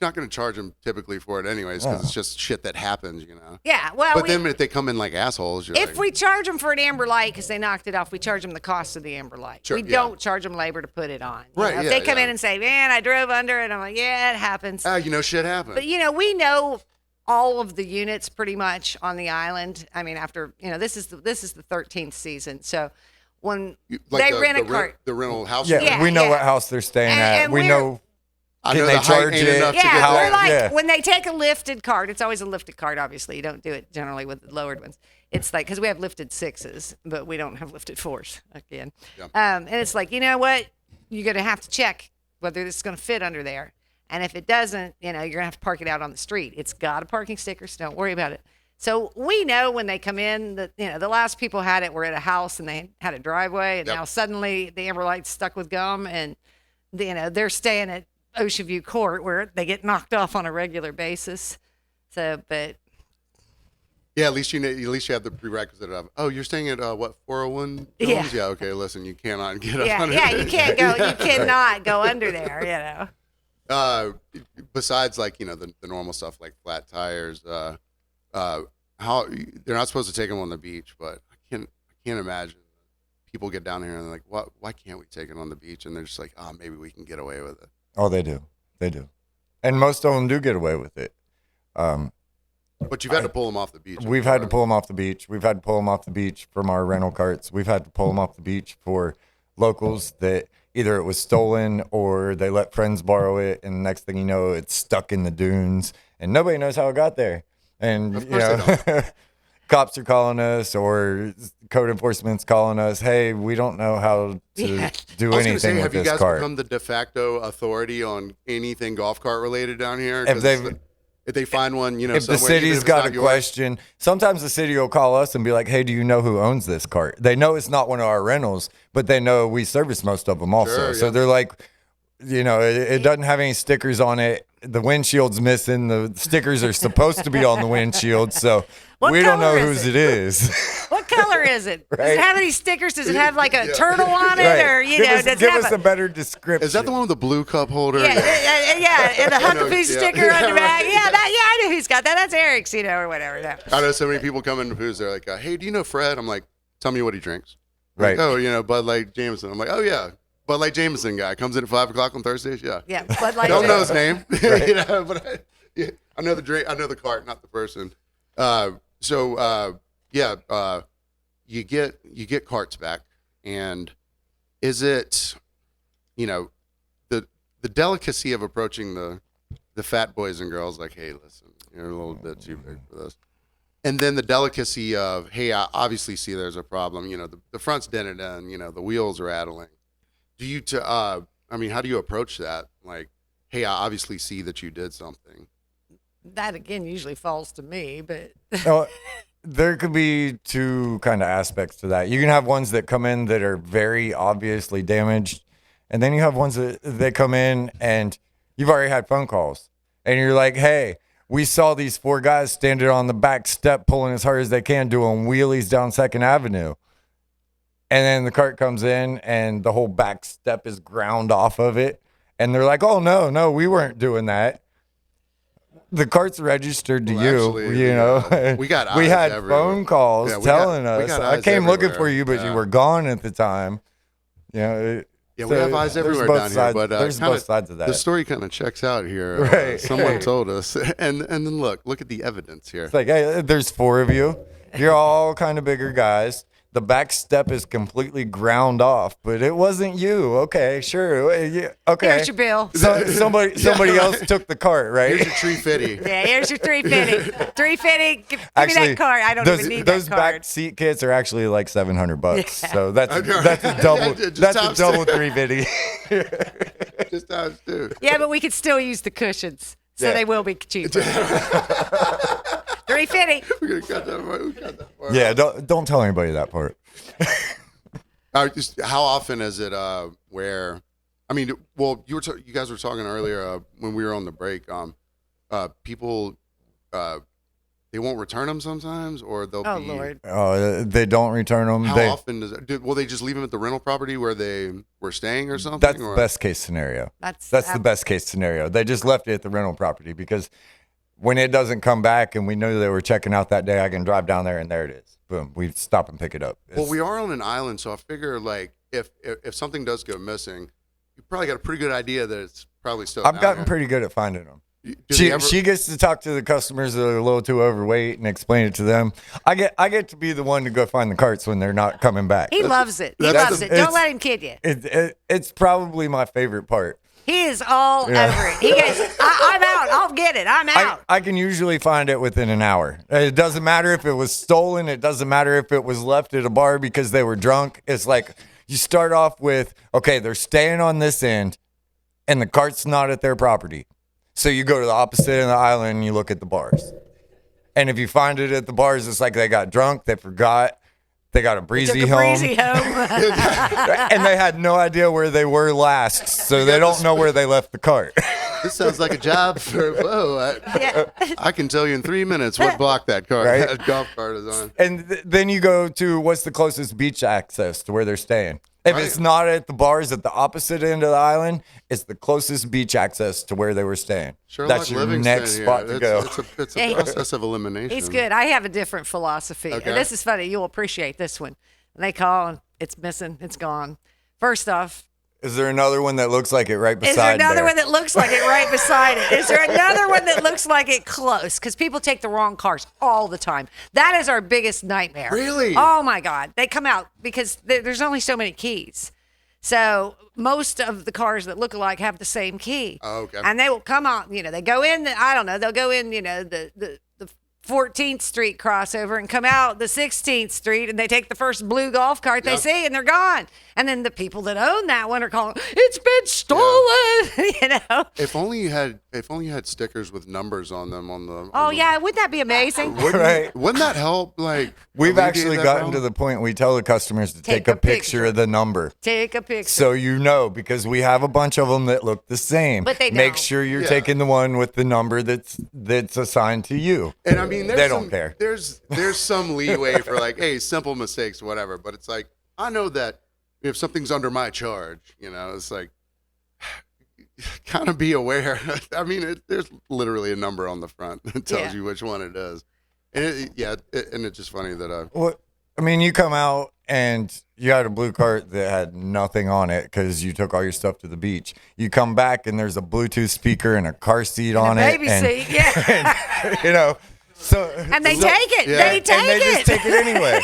not gonna charge them typically for it anyways, because it's just shit that happens, Yeah, well, But then if they come in like assholes, you're if like, we charge them for an amber light because they knocked it off, we charge them the cost of the amber light. Sure, We yeah. don't charge them labor to put it on. Right, If yeah, they come yeah. in and say, man, I drove under it, I'm like, yeah, it happens. shit happens. But we know all of the units pretty much on the island. I mean, after this is the 13th season, so when Like they rent a cart, the rental house. Yeah, we know what house they're staying at. and We we're- know. I Can know they the height charge ain't it? enough to get yeah, there. we're like Yeah. when they take a lifted cart. It's always a lifted cart. Obviously, you don't do it generally with the lowered ones. It's like because we have lifted 6s, but we don't have lifted 4s again. Yeah. And it's like, you know what? You're gonna have to check whether this is gonna fit under there. And if it doesn't, you're gonna have to park it out on the street. It's got a parking sticker, so don't worry about it. So we know when they come in that the last people had it were at a house and they had a driveway, and Yep. now suddenly the amber light's stuck with gum, and they're staying at Ocean View Court where they get knocked off on a regular basis. So, but Yeah, at least you have the prerequisite of, oh, you're staying at what 401 Yeah. Films? Yeah, okay. Listen, you cannot get up. yeah, on yeah, it. you cannot go under there. Besides, like the normal stuff like flat tires, how they're not supposed to take them on the beach, but I can't imagine people get down here and they're like, why can't we take it on the beach? And they're just like, oh, maybe we can get away with it. Oh, they do, and most of them do get away with it. But you've had to pull them off the beach. We've had to pull them off the beach. We've had to pull them off the beach from our rental carts. We've had to pull them off the beach for locals that either it was stolen or they let friends borrow it, and the next thing you know, it's stuck in the dunes, and nobody knows how it got there. And Of course they cops are calling us, or code enforcement's calling us. Hey, we don't know how to do I was anything gonna say, with have you this guys cart. become the de facto authority on anything golf cart related down here? If they've if they find one, you know, if the somewhere, even city's if it's got not a yours. question, sometimes the city will call us and be like, hey, do you know who owns this cart? They know it's not one of our rentals, but they know we service most of them also. Sure, So yeah. they're like, you know, it doesn't have any stickers on it. The windshield's missing. The stickers are supposed to be on the windshield. So What we don't know color is whose it? it is. What color is it? Does Right. it have any stickers? Does it have like a turtle on it, Right. or you give know, us, does give it have us a better description. Is that the one with the blue cup holder? yeah, and the Huckabee yeah. sticker Yeah, on the back? right. Yeah, I know who's got that. That's Eric's, you know, or whatever. No. I know so many people come into Booze. They're like, "Hey, do you know Fred?" I'm like, "Tell me what he drinks." Right. Like, oh, you know, Bud Light Jameson. I'm like, "Oh yeah, Bud Light Jameson guy comes in at 5:00 on Thursdays." Yeah. Yeah, Bud Light. Don't know his name, you know, but I know the drink. I know the cart, not the person. You get carts back, and is it, you know, the delicacy of approaching the fat boys and girls like, hey, listen, you're a little bit too big for this, and then the delicacy of, hey, I obviously see there's a problem. You know, the front's dented in. You know, the wheels are rattling. I mean, how do you approach that? Like, hey, I obviously see that you did something. That again usually falls to me, but No, there could be two kind of aspects to that. You can have ones that come in that are very obviously damaged, and then you have ones that they come in and you've already had phone calls, and you're like, hey, we saw these 4 guys standing on the back step pulling as hard as they can, doing wheelies down 2nd Avenue. And then the cart comes in and the whole back step is ground off of it. And they're like, oh, no, we weren't doing that. The cart's registered to Well, you, actually, you know. we got we eyes had everywhere. phone calls Yeah, we telling got us. I eyes came looking everywhere. for you, but Yeah. you were gone at the time. You know, Yeah, we have eyes there's everywhere both down sides, here, but there's kinda, both sides of that. the story kind of checks out here. Right. Someone told us, and then look at the evidence here. It's like, hey, there's 4 of you. You're all kind of bigger guys. The back step is completely ground off, but it wasn't you. Okay, sure. Okay. here's your bill. So, somebody else took the cart, right? Here's your tree fitty. Yeah, here's your 350. 350. Give me Actually, that card. I don't those, even need those that card. back seat kits are actually like $700. Yeah. So that's I know. a double. Just That's a times double two. 350. Just times 2. Yeah, but we could still use the cushions, so Yeah. they will be cheaper. 350. We're gonna cut that part. We cut that part. Yeah, don't tell anybody that part. Just how often is it where? I mean, well, you guys were talking earlier when we were on the break. People, they won't return them sometimes, or they'll Oh be. Lord. Oh, they don't return them. How often does it? Will they just leave them at the rental property where they were staying or something? That's or? the best case scenario. That's the best case scenario. They just left it at the rental property because when it doesn't come back and we knew they were checking out that day, I can drive down there and there it is. Boom. We stop and pick it up. Well, we are on an island, so I figure like if something does go missing, you probably got a pretty good idea that it's probably still. I've down gotten there. pretty good at finding them. Do they ever- She gets to talk to the customers that are a little too overweight and explain it to them. I get to be the one to go find the carts when they're not coming back. He loves it. He that's loves the- it. Don't it's- let him kid you. It's probably my favorite part. He is all over it. He goes, I'm out. I'll get it. I'm out. I can usually find it within an hour. It doesn't matter if it was stolen. It doesn't matter if it was left at a bar because they were drunk. It's like you start off with, okay, they're staying on this end and the cart's not at their property. So you go to the opposite end of the island and you look at the bars. And if you find it at the bars, it's like they got drunk, they forgot, they got a breezy Took a home. breezy home. And they had no idea where they were last. So they don't know where they left the cart. This sounds like a job for Beau. I can tell you in 3 minutes what block that car, Right? that golf cart is on. And then you go to what's the closest beach access to where they're staying. If Right. it's not at the bars at the opposite end of the island, it's the closest beach access to where they were staying. Sherlock That's your Livingston next here. spot to go. It's a Yeah, process of elimination. He's good. I have a different philosophy. Okay. And this is funny. You'll appreciate this one. When they call and it's missing, it's gone. First off, Is there another one that looks like it right beside is there another there? one that looks like it right beside it? Is there another one that looks like it close? Because people take the wrong cars all the time. That is our biggest nightmare. Really? Oh, my God. They come out because there's only so many keys. So most of the cars that look alike have the same key. Oh, okay. And they will come out, they go in, I don't know, they'll go in, the 14th Street crossover and come out the 16th Street, and they take the first blue golf cart they see, and they're gone. And then the people that own that one are calling, it's been stolen. You know. If only you had stickers with numbers on them on the. Oh on the, yeah, wouldn't that be amazing? Wouldn't that help? Like We've actually gotten problem? to the point we tell the customers to take a picture of the number. Take a picture. So you know, because we have a bunch of them that look the same. But they Make don't. sure you're taking the one with the number that's assigned to you. And I mean, they don't care. There's some leeway for like, hey, simple mistakes, whatever. But it's like, I know that if something's under my charge, you know, it's like, kind of be aware. I mean, there's literally a number on the front that tells you which one it is. And and it's just funny that Well, I mean, you come out and you had a blue cart that had nothing on it because you took all your stuff to the beach. You come back and there's a Bluetooth speaker and a car seat on it. Baby seat, yeah. And, you know. So, And they take it. yeah. They take and they it. just take it anyway.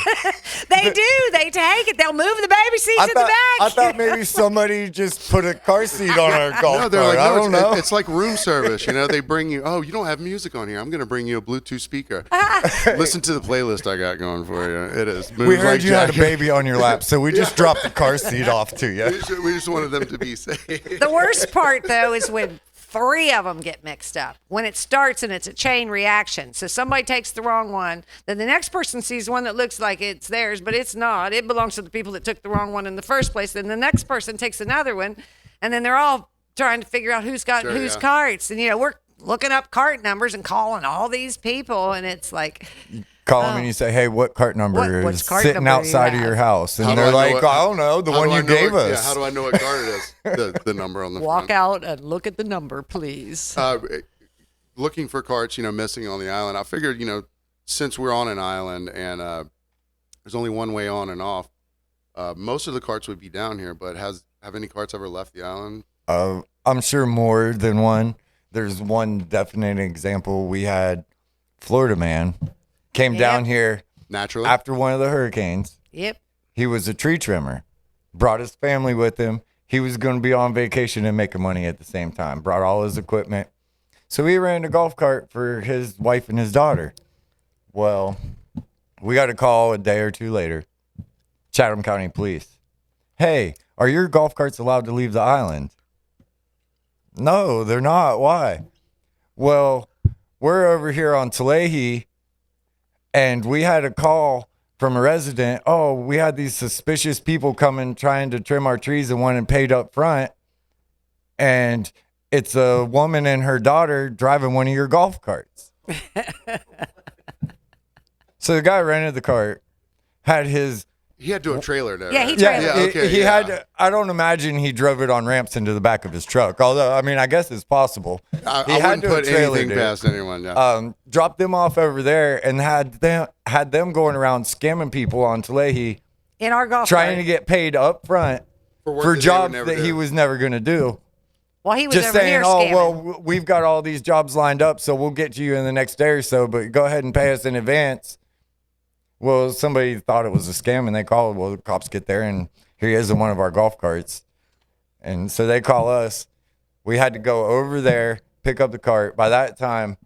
They do. They take it. They'll move the baby seats in the back. I thought maybe somebody just put a car seat on our golf no, they're cart. like, I no, don't know. it's like room service. You know, they bring you, oh, you don't have music on here. I'm going to bring you a Bluetooth speaker. Listen to the playlist I got going for you. It is. We heard you had a baby on your lap, so we just dropped the car seat off to you. We just wanted them to be safe. The worst part, though, is when 3 of them get mixed up. When it starts and it's a chain reaction. So somebody takes the wrong one, then the next person sees one that looks like it's theirs, but it's not. It belongs to the people that took the wrong one in the first place. Then the next person takes another one, and then they're all trying to figure out who's got whose carts. And, you know, we're looking up cart numbers and calling all these people, and it's like... Call them and you say, hey, what cart number What is cart sitting number do you outside of have? your house? And How do they're I know like, what- I don't know, the How one do I you know gave what- us. Yeah, how do I know what card it is? The number on the Walk front. out and look at the number, please. Looking for carts, you know, missing on the island. I figured, you know, since we're on an island and there's only one way on and off, most of the carts would be down here. But have any carts ever left the island? I'm sure more than one. There's one definite example. We had Florida man came down here Naturally. after one of the hurricanes. Yep. He was a tree trimmer, brought his family with him. He was going to be on vacation and making money at the same time, brought all his equipment. So he ran a golf cart for his wife and his daughter. Well, we got a call a day or two later, Chatham County Police. Hey, are your golf carts allowed to leave the island? No, they're not. Why? Well, we're over here on Tybee, and we had a call from a resident. Oh, we had these suspicious people coming trying to trim our trees and wanted paid up front. And it's a woman and her daughter driving one of your golf carts. So the guy rented the cart, had his... He had to have trailer there. Yeah, he right? trailered. Yeah, okay, he yeah. had. I don't imagine he drove it on ramps into the back of his truck. Although, I mean, I guess it's possible. I He had wouldn't to have put trailered anything it. past anyone. Yeah. Dropped them off over there and had them going around scamming people on Tybee, In our golf trying cart. to get paid up front work for that they would jobs never that do. he was never going to do. Well, he was Just over saying, here oh, scamming. well, we've got all these jobs lined up, so we'll get to you in the next day or so, but go ahead and pay us in advance. Well, somebody thought it was a scam, and they called. Well, the cops get there, and here he is in one of our golf carts. And so they call us. We had to go over there, pick up the cart. By that time,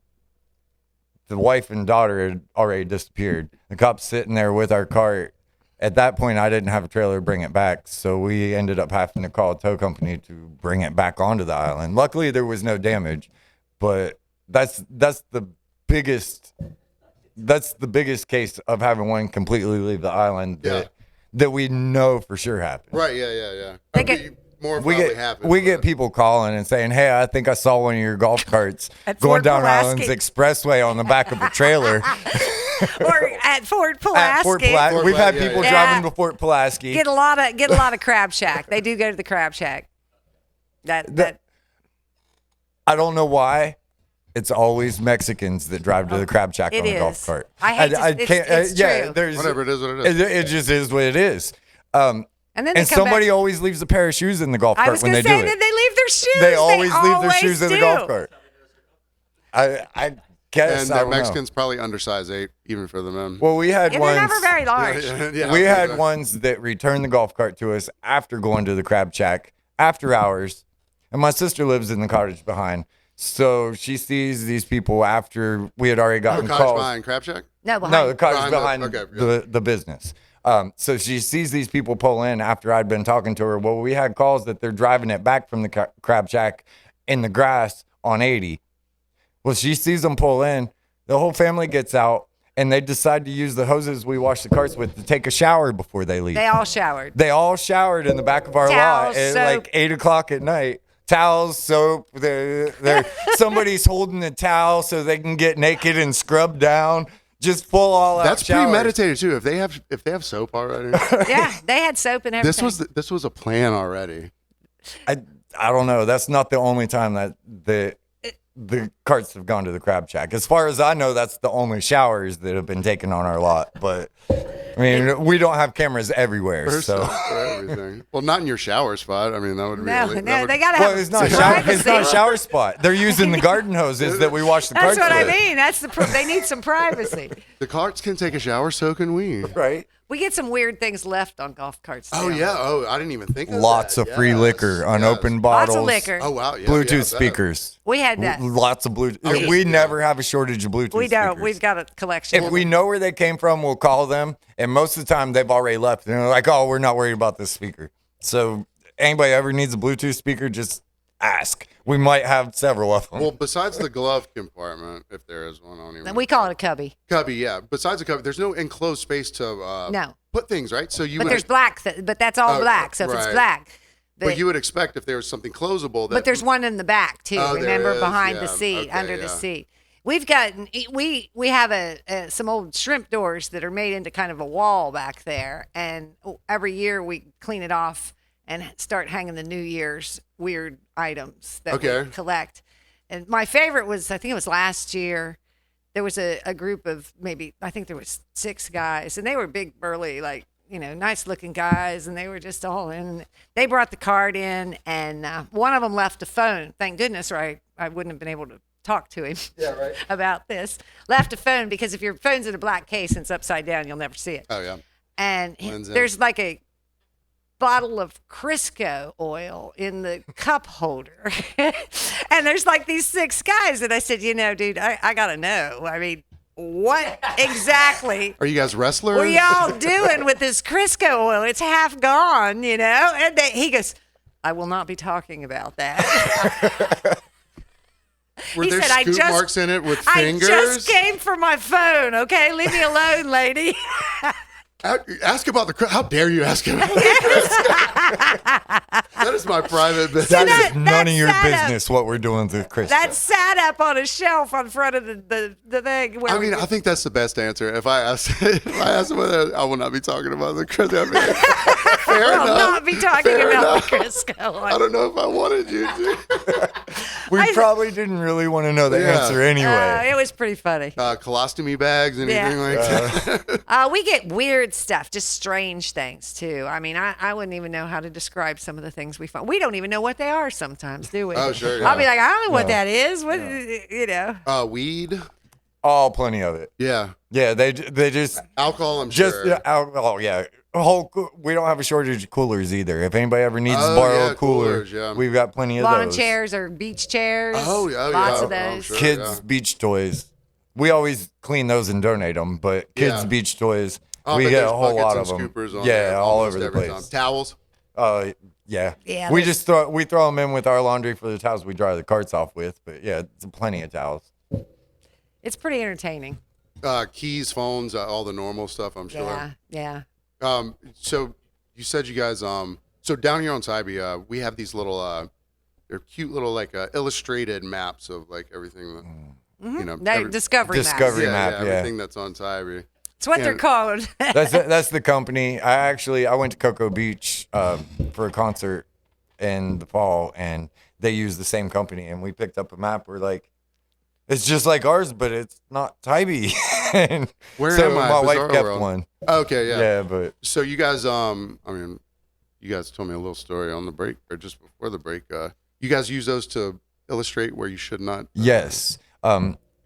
the wife and daughter had already disappeared. The cops sitting there with our cart. At that point, I didn't have a trailer to bring it back, so we ended up having to call a tow company to bring it back onto the island. Luckily, there was no damage, but that's the biggest case of having one completely leave the island that we know for sure happened. Right. Yeah. They I get- mean, more We probably get happened. we get people calling and saying, "Hey, I think I saw one of your golf carts At going Fort down Pulaski. Islands Expressway on the back of a trailer Or at Fort Pulaski. at Fort Pulaski." Fort We've had Pulaski, people yeah. driving to Fort Pulaski. Get a lot of Crab Shack. They do go to the Crab Shack. That I don't know why. It's always Mexicans that drive to the Crab Shack It on a golf is. cart. I hate to- it's true. There's Whatever it is, what it is. It just is what it is. and then they And come somebody back. always leaves a pair of shoes in the golf I cart was when going they to do say it. that they leave their shoes. They always leave their always shoes in the do. golf cart. I guess And I don't know. Mexicans probably undersize even for the men. Well, we had And ones. they're never very large. Yeah, We yeah. had ones that returned the golf cart to us after going to the Crab Shack after hours. And my sister lives in the cottage behind. So she sees these people after we had already The gotten cottage calls. behind Crab Shack? No, behind. No, the cottage Behind behind the- the business. So she sees these people pull in after I'd been talking to her. Well, we had calls that they're driving it back from the Crab Shack in the grass on 80. Well, she sees them pull in. The whole family gets out, and they decide to use the hoses we wash the carts with to take a shower before they leave. They all showered. They all showered in the back of our Towels, lot at soap. like 8 o'clock at night. Towels, soap. Somebody's holding the towel so they can get naked and scrub down. Just full all out. That's showers. premeditated too. If they have soap already, Yeah, they had soap and everything. this was a plan already. I don't know. That's not the only time that the carts have gone to the Crab Shack. As far as I know, that's the only showers that have been taken on our lot. But I mean, we don't have cameras everywhere, so. For everything. Well, not in your shower spot. I mean, that would be they gotta have Well, it's not shower. It's privacy. not a shower spot. They're using the garden hoses that we wash the carts That's what I with. mean. That's they need some privacy. The carts can take a shower soaking weed. Right. We get some weird things left on golf carts. Oh too. yeah. Oh, I didn't even think of Lots that. of free Yes, liquor, yes. unopened Lots bottles. of liquor. Oh wow. Yeah, Bluetooth yeah, I bet. speakers. We had that. Lots of Bluetooth. Okay. We never have a shortage of Bluetooth We don't. speakers. We've got a collection. If we know where they came from, we'll call them. And most of the time, they've already left. And they're like, oh, we're not worried about this speaker. So anybody ever needs a Bluetooth speaker, just ask. We might have several of them. Well, besides the glove compartment, if there is one, I don't even. we call it a cubby. Cubby, yeah. Besides the cubby, there's no enclosed space to No. put things, right? So you But would, there's black. But that's all Oh, black. So if it's right. black. but you would expect if there was something closable. That, But there's one in the back too. Oh, there remember, is, behind the yeah. seat, Okay, under the yeah. seat. We've got we have some old shrimp doors that are made into kind of a wall back there, and every year we clean it off and start hanging the New Year's weird items that we Okay. collect. And my favorite was, I think it was last year. There was a group of I think there was 6 guys, and they were big, burly, like, nice looking guys, and they were just all in. They brought the card in, and one of them left a phone. Thank goodness, or I wouldn't have been able to talk to him about this. Left a phone, because if your phone's in a black case and it's upside down, you'll never see it. Oh yeah. And Blends in. there's like a bottle of Crisco oil in the cup holder. And there's like these 6 guys. And I said, dude, I got to know. I mean, what exactly Are you guys wrestlers? were y'all doing with this Crisco oil? It's half gone, And he goes, I will not be talking about that. Were He there said, scoop marks in it with fingers? I just came for my phone, okay? Leave me alone, lady. Ask about the. How dare you ask about that is my private business. That is none of your that's sad. business what we're doing to Chris. That sat up on a shelf in front of the thing. Where I mean, I think that's the best answer. If I ask whether I will not be talking about the Chris, I mean, fair we'll enough. not be talking Fair about enough. the Crisco I oil. don't know if I wanted you to. we probably didn't really want to know the Yeah. answer anyway. It was pretty funny. Colostomy bags, anything like that. We get weird stuff, just strange things too. I mean, I wouldn't even know how to describe some of the things we find. We don't even know what they are sometimes, do we? Oh, sure, I'll be yeah. like, I don't know what that is. What Weed. Oh, plenty of it. Yeah. Yeah, they just Alcohol, I'm just sure. yeah, alcohol. Yeah, we don't have a shortage of coolers either. If anybody ever needs to Oh, borrow yeah, a cooler, coolers, yeah. we've got plenty of lawn those. chairs or beach chairs. Oh, yeah, lots yeah, of I'm those. sure. Kids yeah. beach toys. We always clean those and donate them, but kids Yeah. beach toys, Oh, we but get there's a whole buckets lot and of them. scoopers on Yeah, there all almost over the every place. time. Towels. Yeah. Yeah, We there's- just we throw them in with our laundry for the towels we dry the carts off with, but yeah, it's plenty of towels. It's pretty entertaining. Keys, phones, all the normal stuff, I'm sure. Yeah. So you said you guys, so down here on Tybee, we have these little, they're cute little like illustrated maps of like everything that, you know, Discovery Maps. Discovery map, yeah. everything that's on Tybee. It's what they're And- called. That's the company. I went to Cocoa Beach for a concert in the fall, and they use the same company, and we picked up a map. We're like, it's just like ours, but it's not Tybee. And Where so am I? my wife Bizarro kept World. one. Okay, yeah. Yeah, but So you guys, I mean, you guys told me a little story on the break or just before the break. You guys use those to illustrate where you should not. yes, we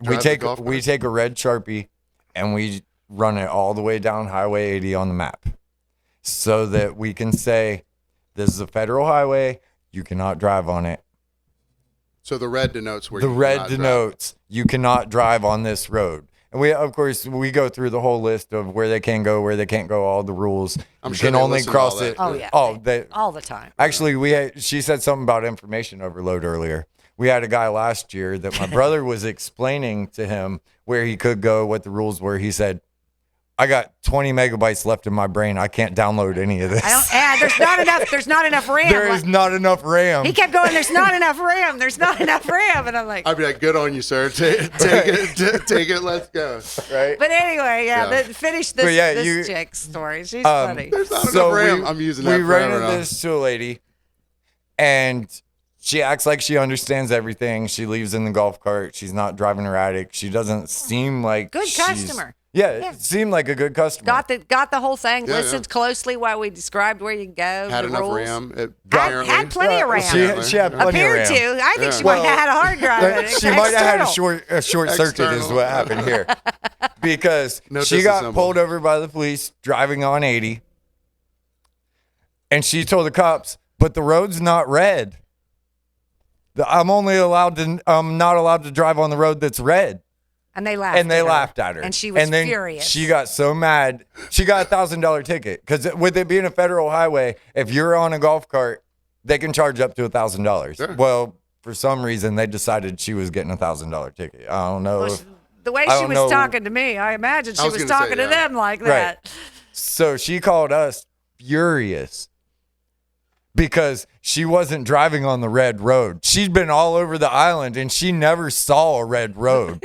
Drive the golf cart? take a red Sharpie and we run it all the way down Highway 80 on the map, so that we can say, this is a federal highway. You cannot drive on it. So the red denotes where The you red cannot drive. denotes you cannot drive on this road. And we, of course, we go through the whole list of where they can go, where they can't go, all the rules. I'm you sure can they only listen to all cross that. it. Oh, yeah. All the time. Actually, she said something about information overload earlier. We had a guy last year that my brother was explaining to him where he could go, what the rules were. He said, I got 20 megabytes left in my brain. I can't download any of this. There's not enough RAM. There is not enough RAM. He kept going, there's not enough RAM. There's not enough RAM. And I'm like, I'd be like, good on you, sir. Take it. Let's go. Right? but anyway, Yeah. Finish this, But yeah, this chick's story. She's funny. There's not enough RAM. I'm using that We forever rented now. this to a lady, and she acts like she understands everything. She leaves in the golf cart. She's not driving erratic. She doesn't seem like Good she's- customer. Yeah, Yeah. it seemed like a good customer. Got the whole thing. Yeah, Listened closely while we described where you can go. Had the enough rules. RAM. Had plenty of RAM. She had plenty Appeared of RAM. to. I think Yeah. she might have had a hard drive. She might have had External. a short circuit is External. what happened here. Because No she got disassemble. pulled over by the police driving on 80. And she told the cops, but the road's not red. I'm not allowed to drive on the road that's red. And they laughed. And they at her. laughed at her. And she was then furious. She got so mad. She got $1,000 ticket because with it being a federal highway, if you're on a golf cart, they can charge up to $1,000. Sure. Well, for some reason, they decided she was getting a $1,000 ticket. I don't know. Well, the way I she don't was know. talking to me, I imagine she I was was gonna say, talking to yeah. them like Right. that. So she called us furious because she wasn't driving on the red road. She'd been all over the island and she never saw a red road.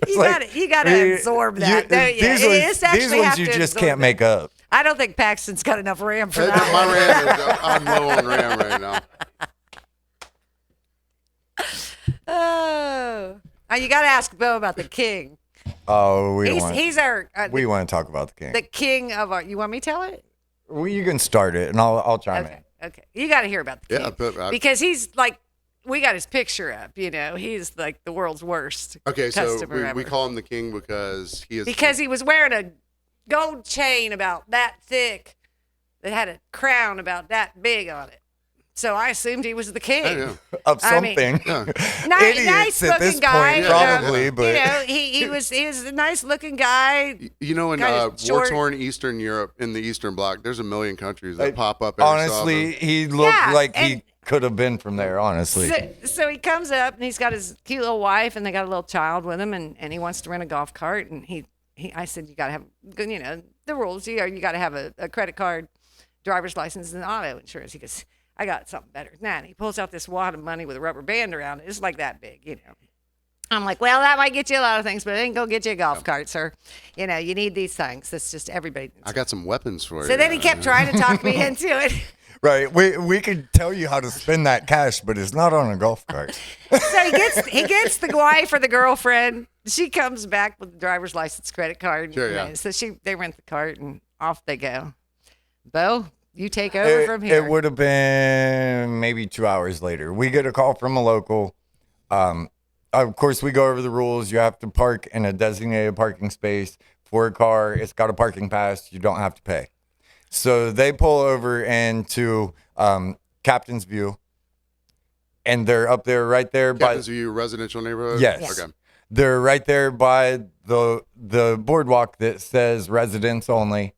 You gotta absorb that, don't you? It's actually these ones have you to just absorb can't it. make up. I don't think Paxton's got enough RAM for that. My RAM is, I'm low on RAM right now. Oh, you got to ask Beau about the king. Oh, we He's our we want to talk about the king. the king of our. You want me to tell it? Well, you can start it, and I'll chime Okay, in. okay. You got to hear about the king Yeah, but because he's like, we got his picture up. You know, he's like the world's worst. okay, so customer ever. we call him the king because he is Because he was wearing a gold chain about that thick that had a crown about that big on it. So I assumed he was the king. Yeah. Of I mean- something. Nice Idiots at looking this guy. point, Yeah. probably, but You know, he was a nice looking guy. You know, in Kind of short. war-torn Eastern Europe, in the Eastern Bloc, there's a million countries that Like, pop up. Every so honestly, often. he looked Yeah, like and- he could have been from there, honestly. So he comes up and he's got his cute little wife and they got a little child with him and he wants to rent a golf cart and I said you got to have the rules. You got to have a credit card, driver's license, and auto insurance. He goes, I got something better than that. And he pulls out this wad of money with a rubber band around it. It's like that big. I'm like, well, that might get you a lot of things, but it ain't gonna get you a golf cart, sir. You need these things. That's just everybody. I got some weapons for you. So then he kept trying to talk me into it. Right. We could tell you how to spend that cash, but it's not on a golf cart. So he gets the wife or the girlfriend. She comes back with the driver's license, credit card. Sure, yeah. So they rent the cart and off they go. Beau, you take over from here. It would have been maybe 2 hours later. We get a call from a local. Of course, we go over the rules. You have to park in a designated parking space for a car. It's got a parking pass. You don't have to pay. So they pull over into Captain's View, and they're up there, right there Captain's View residential neighborhood. Yes. Okay. They're right there by the boardwalk that says residents only.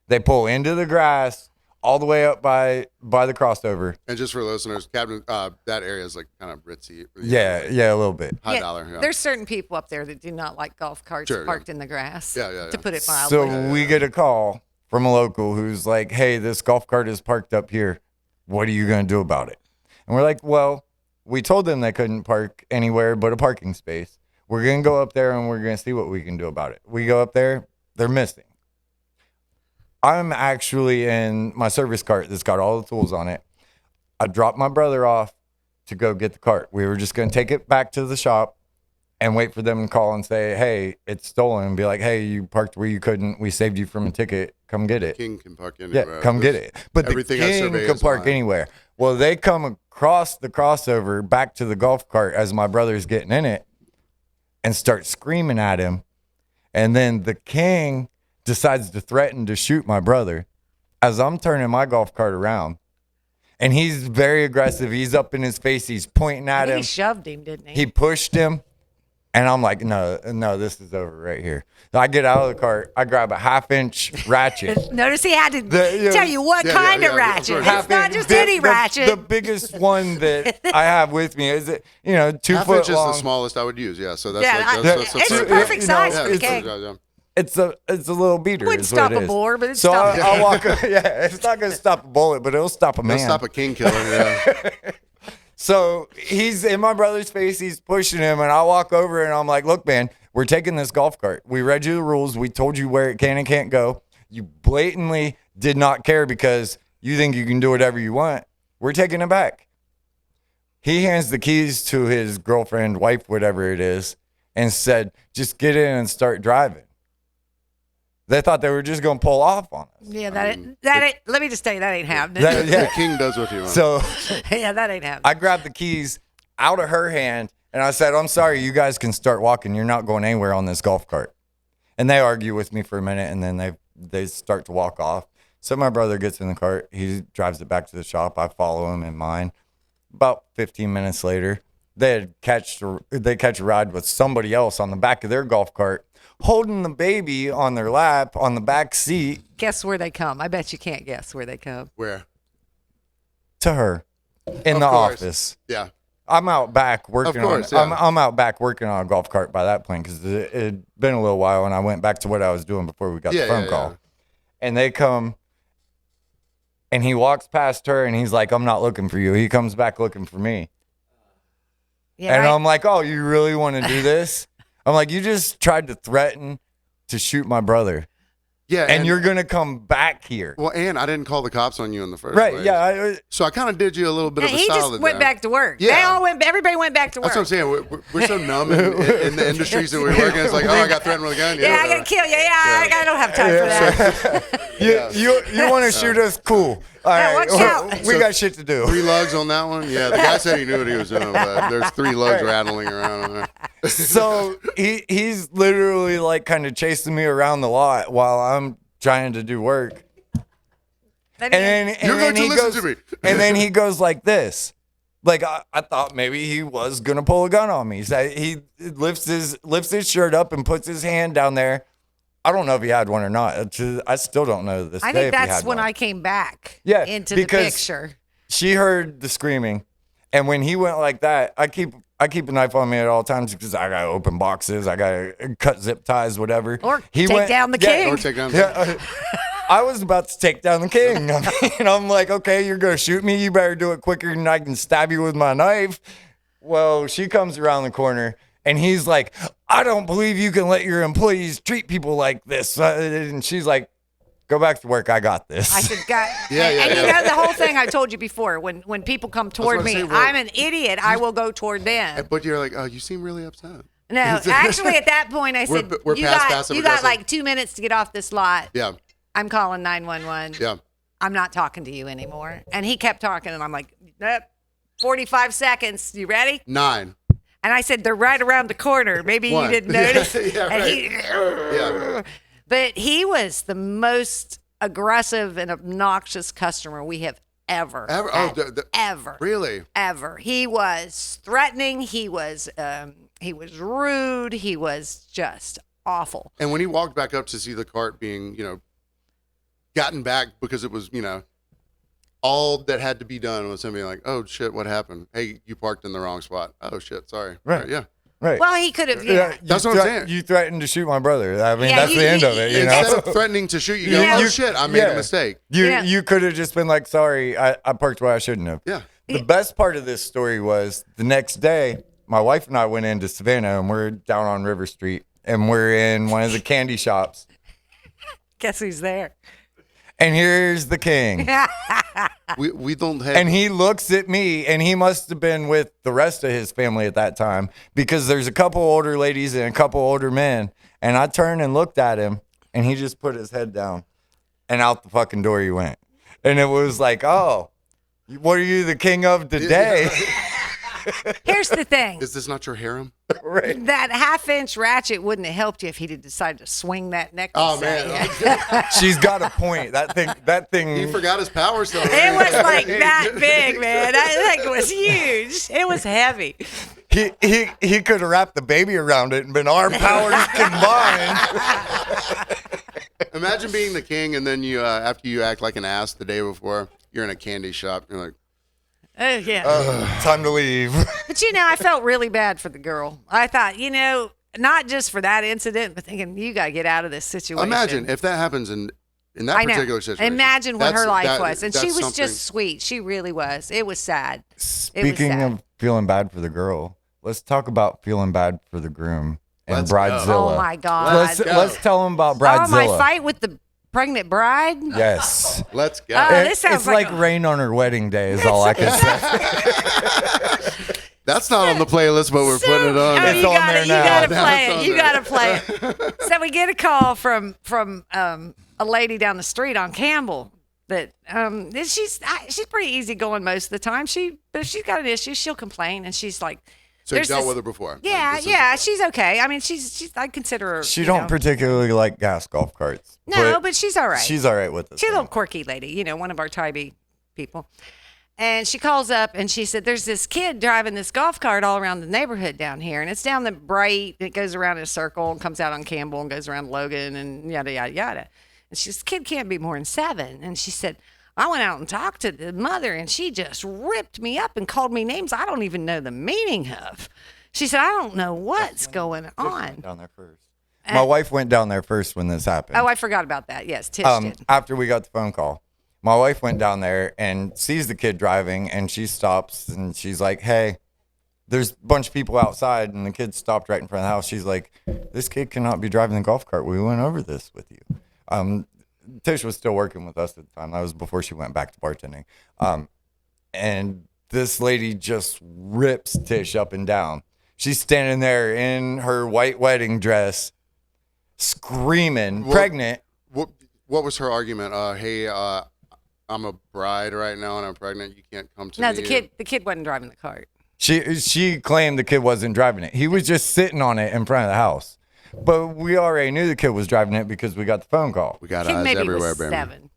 They pull into the grass all the way up by the crossover. And just for listeners, Captain, that area is like kind of ritzy. Yeah, a little bit. High dollar. Yeah. There's certain people up there that do not like golf carts Sure, yeah. parked in the grass. Yeah. To put it mildly. So we get a call from a local who's like, hey, this golf cart is parked up here. What are you going to do about it? And we're like, well, we told them they couldn't park anywhere but a parking space. We're going to go up there and we're going to see what we can do about it. We go up there, they're missing. I'm actually in my service cart that's got all the tools on it. I dropped my brother off to go get the cart. We were just going to take it back to the shop and wait for them to call and say, hey, it's stolen. And be like, hey, you parked where you couldn't. We saved you from a ticket. Come get it. King can park anywhere. Yeah, come get it. But the Everything I king survey can is park mine. anywhere. Well, they come across the crossover back to the golf cart as my brother's getting in it and start screaming at him. And then the king decides to threaten to shoot my brother as I'm turning my golf cart around. And he's very aggressive. He's up in his face. He's pointing at him. He shoved him, didn't he? He pushed him. And I'm like, no, this is over right here. So I get out of the cart. I grab a 1/2-inch ratchet. Notice he had to tell you what kind of ratchet. It's not just any ratchet. The biggest one that I have with me is, 2 1/2 foot inch is long. the smallest I would use. Yeah, so that's it's the perfect size for the cake. It's a little beater. Wouldn't is what stop it a is. boar, but it's so stop. I'll walk. Yeah, it's not gonna stop a bullet, but it'll stop a man. It'll stop a king killer. Yeah. So he's in my brother's face. He's pushing him, and I walk over and I'm like, "Look, man, we're taking this golf cart. We read you the rules. We told you where it can and can't go. You blatantly did not care because you think you can do whatever you want. We're taking it back." He hands the keys to his girlfriend, wife, whatever it is, and said, "Just get in and start driving." They thought they were just going to pull off on us. Yeah, let me just tell you, that ain't happening. The king does what he wants. So yeah, that ain't happening. I grabbed the keys out of her hand and I said, "I'm sorry, you guys can start walking. You're not going anywhere on this golf cart." And they argue with me for a minute and then they start to walk off. So my brother gets in the cart. He drives it back to the shop. I follow him in mine. About 15 minutes later, they catch a ride with somebody else on the back of their golf cart, holding the baby on their lap on the back seat. Guess where they come? I bet you can't guess where they come. Where? To her in the office. Yeah. I'm out back working Of course, on. yeah. I'm out back working on a golf cart by that point because it had been a little while, and I went back to what I was doing before we got the phone call. And they come, and he walks past her, and he's like, "I'm not looking for you." He comes back looking for me, Yeah, and right? I'm like, "Oh, you really want to do this?" I'm like, "You just tried to threaten to shoot my brother, Yeah. and you're gonna come back here." Well, and I didn't call the cops on you in the first Right? place. Yeah. So I kind of did you a little bit And of a he solid just went there. back to work. Yeah. Everybody went back to work. That's what I'm saying. We're so numb in the industries that we work in. It's like, oh, I got threatened with a gun. Yeah, I gotta kill you. Yeah, I don't have time for that. You want to shoot us? Cool. All right. watch out. We So got shit to do. 3 lugs on that one. Yeah, the guy said he knew what he was doing, but there's 3 lugs rattling around on there. So he's literally like kind of chasing me around the lot while I'm trying to do work. Then And You're then going to he listen goes, to me. And then he goes like this. Like I thought maybe he was gonna pull a gun on me. So he lifts his shirt up and puts his hand down there. I don't know if he had one or not. I still don't know this I day think if he that's had when one. I came back into the because picture. She heard the screaming, and when he went like that, I keep a knife on me at all times because I gotta open boxes, I gotta cut zip ties, whatever. Or take down the king. Or take down I was about to take down the king. I mean, I'm like, okay, you're going to shoot me. You better do it quicker than I can stab you with my knife. Well, she comes around the corner, and he's like, "I don't believe you can let your employees treat people like this." And she's like, "Go back to work. I got this." I said, God. Yeah, yeah, and yeah. you know the whole thing I told you before. When people come toward what I me, say, well, I'm an idiot. I will go toward them. But you're like, oh, you seem really upset. No, actually, at that point, I said, We're you past got passive you got aggressive." like 2 minutes to get off this lot. Yeah, I'm calling 911. yeah. I'm not talking to you anymore. And he kept talking, and I'm like, nope. 45 seconds. You ready? 9. And I said, they're right around the corner. Maybe One. you didn't notice. Yeah, And right. Yeah. But he was the most aggressive and obnoxious customer we have ever Ever? had. Oh, Ever. Really? Ever. He was threatening. He was rude. He was just awful. And when he walked back up to see the cart being, gotten back because it was, all that had to be done was him being like, "Oh shit, what happened? Hey, you parked in the wrong spot. Oh shit, sorry." Right. Yeah. Right. Well, he could have. Yeah. That's what I'm saying. You threatened to shoot my brother. I mean, Yeah, that's the end of it. You know. Instead of threatening to shoot, you go, Yeah. "Oh shit, I made a mistake." You could have just been like, "Sorry, I parked where I shouldn't have." Yeah. The best part of this story was the next day, my wife and I went into Savannah, and we're down on River Street, and we're in one of the candy shops, Guess who's there? and here's the king. We don't have. And he looks at me, and he must have been with the rest of his family at that time because there's a couple older ladies and a couple older men. And I turned and looked at him, and he just put his head down, and out the fucking door he went. And it was like, "Oh, what are you the king of today?" Here's the thing. Is this not your harem? Right. That half-inch ratchet wouldn't have helped you if he'd decided to swing that necklace. Oh man, at you. She's got a point. That thing. he forgot his power still. It was like that big, man. That thing was huge. It was heavy. He could have wrapped the baby around it and been our powers combined. Imagine being the king, and then you, after you act like an ass the day before, you're in a candy shop. You're like, Oh, yeah. Time to leave. But, I felt really bad for the girl. I thought, not just for that incident, but thinking, you got to get out of this situation. imagine if that happens in that I know. particular situation. Imagine what her life was. And she that's was something- just sweet. She really was. It was sad. Speaking sad. of feeling bad for the girl, let's talk about feeling bad for the groom and Let's go. Bridezilla. Oh, my God. Let's tell them about Bridezilla. Oh, my fight with the pregnant bride? Yes. Let's go. Oh, this sounds It's like like rain on her wedding day is all I can say. That's not on the playlist, but we're putting it on. Oh, It's you on got there it. now. You got to Now play it's it. on You there. got to play it. So we get a call from a lady down the street on Campbell that she's pretty easygoing most of the time. But if she's got an issue, she'll complain, and she's like, So you there's dealt this- with her before. yeah, Like, this is- yeah, she's okay. I mean, she's I consider her. She don't particularly like gas golf carts. No, but she's all right. She's all right with it. She's a little quirky lady, one of our Tybee people. And she calls up and she said, there's this kid driving this golf cart all around the neighborhood down here. And it's down the Bright. It goes around in a circle and comes out on Campbell and goes around Logan and yada, yada, yada. And she says, kid can't be more than 7. And she said, I went out and talked to the mother and she just ripped me up and called me names I don't even know the meaning of. She said, I don't know what's going on. Down there first. My wife went down there first when this happened. Oh, I forgot about that. Yes, Tish did. After we got the phone call, my wife went down there and sees the kid driving, and she stops and she's like, "Hey, there's a bunch of people outside," and the kid stopped right in front of the house. She's like, "This kid cannot be driving the golf cart. We went over this with you." Tish was still working with us at the time. That was before she went back to bartending. And this lady just rips Tish up and down. She's standing there in her white wedding dress, screaming, pregnant. What was her argument? Hey, I'm a bride right now and I'm pregnant. You can't come to No, me. the kid wasn't driving the cart. She claimed the kid wasn't driving it. He was just sitting on it in front of the house. But we already knew the kid was driving it because we got the phone call. We got Kid eyes maybe everywhere, was baby. 7.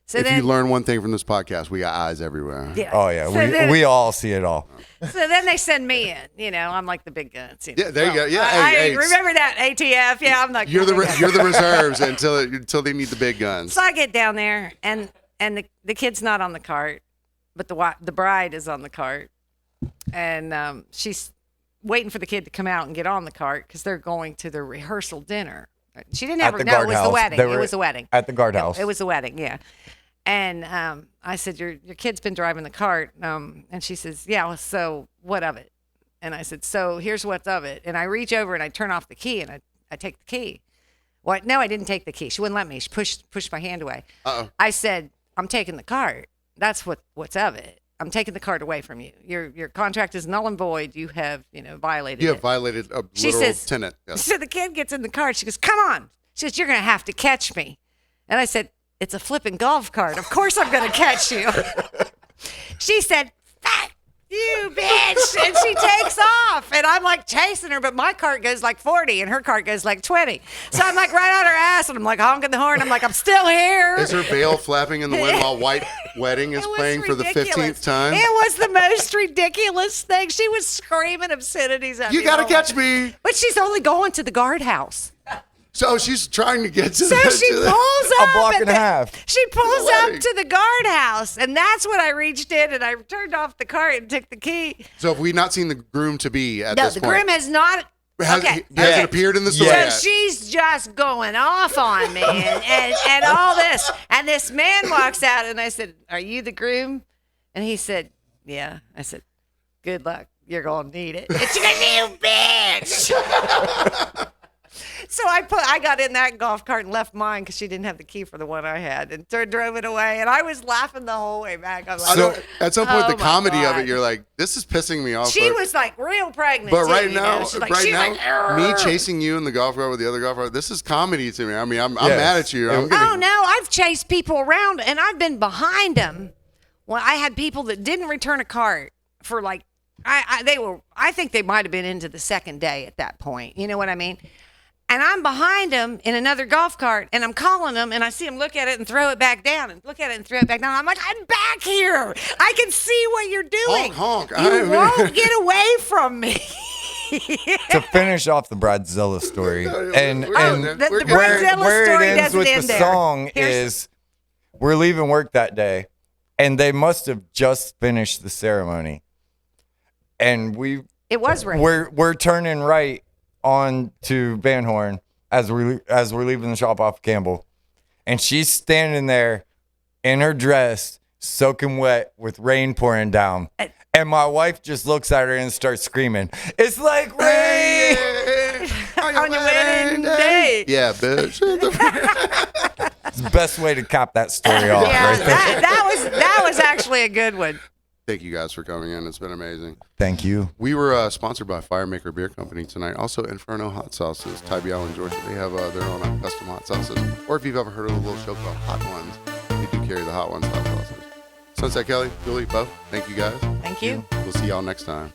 So If then, you learn one thing from this podcast, we got eyes everywhere. yeah. Oh yeah, So then, we all see it all. So then they send me in. I'm like the big guns. Yeah, there you go. Yeah, I hey, remember that ATF. Yeah, I'm like You're the big gun. you're the reserves until they need the big guns. So I get down there and the kid's not on the cart, but the bride is on the cart, and she's waiting for the kid to come out and get on the cart because they're going to the rehearsal dinner. She didn't have At the no, it was the guardhouse. wedding. They It were was the wedding. At the guardhouse. It was the wedding, yeah. And I said, your kid's been driving the cart. And she says, yeah, well, so what of it? And I said, so here's what's of it. And I reach over and I turn off the key and I take the key. Well, no, I didn't take the key. She wouldn't let me. She pushed my hand away. Uh-oh. I said, I'm taking the cart. That's what's of it. I'm taking the cart away from you. Your contract is null and void. You have, violated You it. have violated a She literal says- tenant. Yes. So the kid gets in the cart. She goes, come on. She says, you're going to have to catch me. And I said, it's a flipping golf cart. Of course I'm going to catch you. She said, fuck you, bitch. And she takes off. And I'm like chasing her, but my cart goes like 40 and her cart goes like 20. So I'm like right on her ass and I'm like honking the horn. I'm like, I'm still here. Is her veil flapping in the wind while White Wedding is It was playing for the ridiculous. 15th time? It was the most ridiculous thing. She was screaming obscenities at me. You got to Oh, catch me. But she's only going to the guardhouse. So she's trying to get to So the. she to the- pulls A up. block at and a half. She pulls The up wedding. to the guardhouse. And that's when I reached in and I turned off the cart and took the key. So have we not seen the groom to be at No, this the point? groom has not. Has, Okay. he hasn't appeared in the story So yet. she's just going off on me and all this. And this man walks out and I said, are you the groom? And he said, yeah. I said, good luck. You're going to need it. And she goes, you bitch. So I got in that golf cart and left mine because she didn't have the key for the one I had and drove it away. And I was laughing the whole way back. I'm like, I don't, at some point, Oh the my comedy of God. it, you're like, this is pissing me off. she but, was like real pregnant. but too, right you now, know? She's like, right she's now, like, me "Arr." chasing you in the golf cart with the other golf cart, this is comedy to me. I mean, I'm Yes. mad at you. I'm gonna, Oh no, I've chased people around and I've been behind them. Well, I had people that didn't return a cart for like I think they might have been into the second day at that point. You know what I mean? And I'm behind them in another golf cart, and I'm calling them, and I see them look at it and throw it back down, and look at it and throw it back down. I'm like, I'm back here. I can see what you're doing. Honk, honk. You won't get away from me. To finish off the Bridezilla story, and the We're good. Bridezilla where story it ends doesn't with end the there. song Here's- is, we're leaving work that day, and they must have just finished the ceremony, and It was right. we're turning right on to Van Horn as we're leaving the shop off Campbell, and she's standing there in her dress, soaking wet with rain pouring down. And my wife just looks at her and starts screaming, "It's like rain!" On your wedding day. Yeah, bitch. It's the best way to cap that story off, Yeah, right there. that was actually a good one. Thank you guys for coming in. It's been amazing. Thank you. We were sponsored by Firemaker Beer Company tonight. Also, Inferno Hot Sauces, Tybee, Georgia. They have their own custom hot sauces. Or if you've ever heard of a little show called Hot Ones, they do carry the Hot Ones hot sauces. Sunset Kelly, Julie, Beau, thank you guys. Thank you. We'll see y'all next time.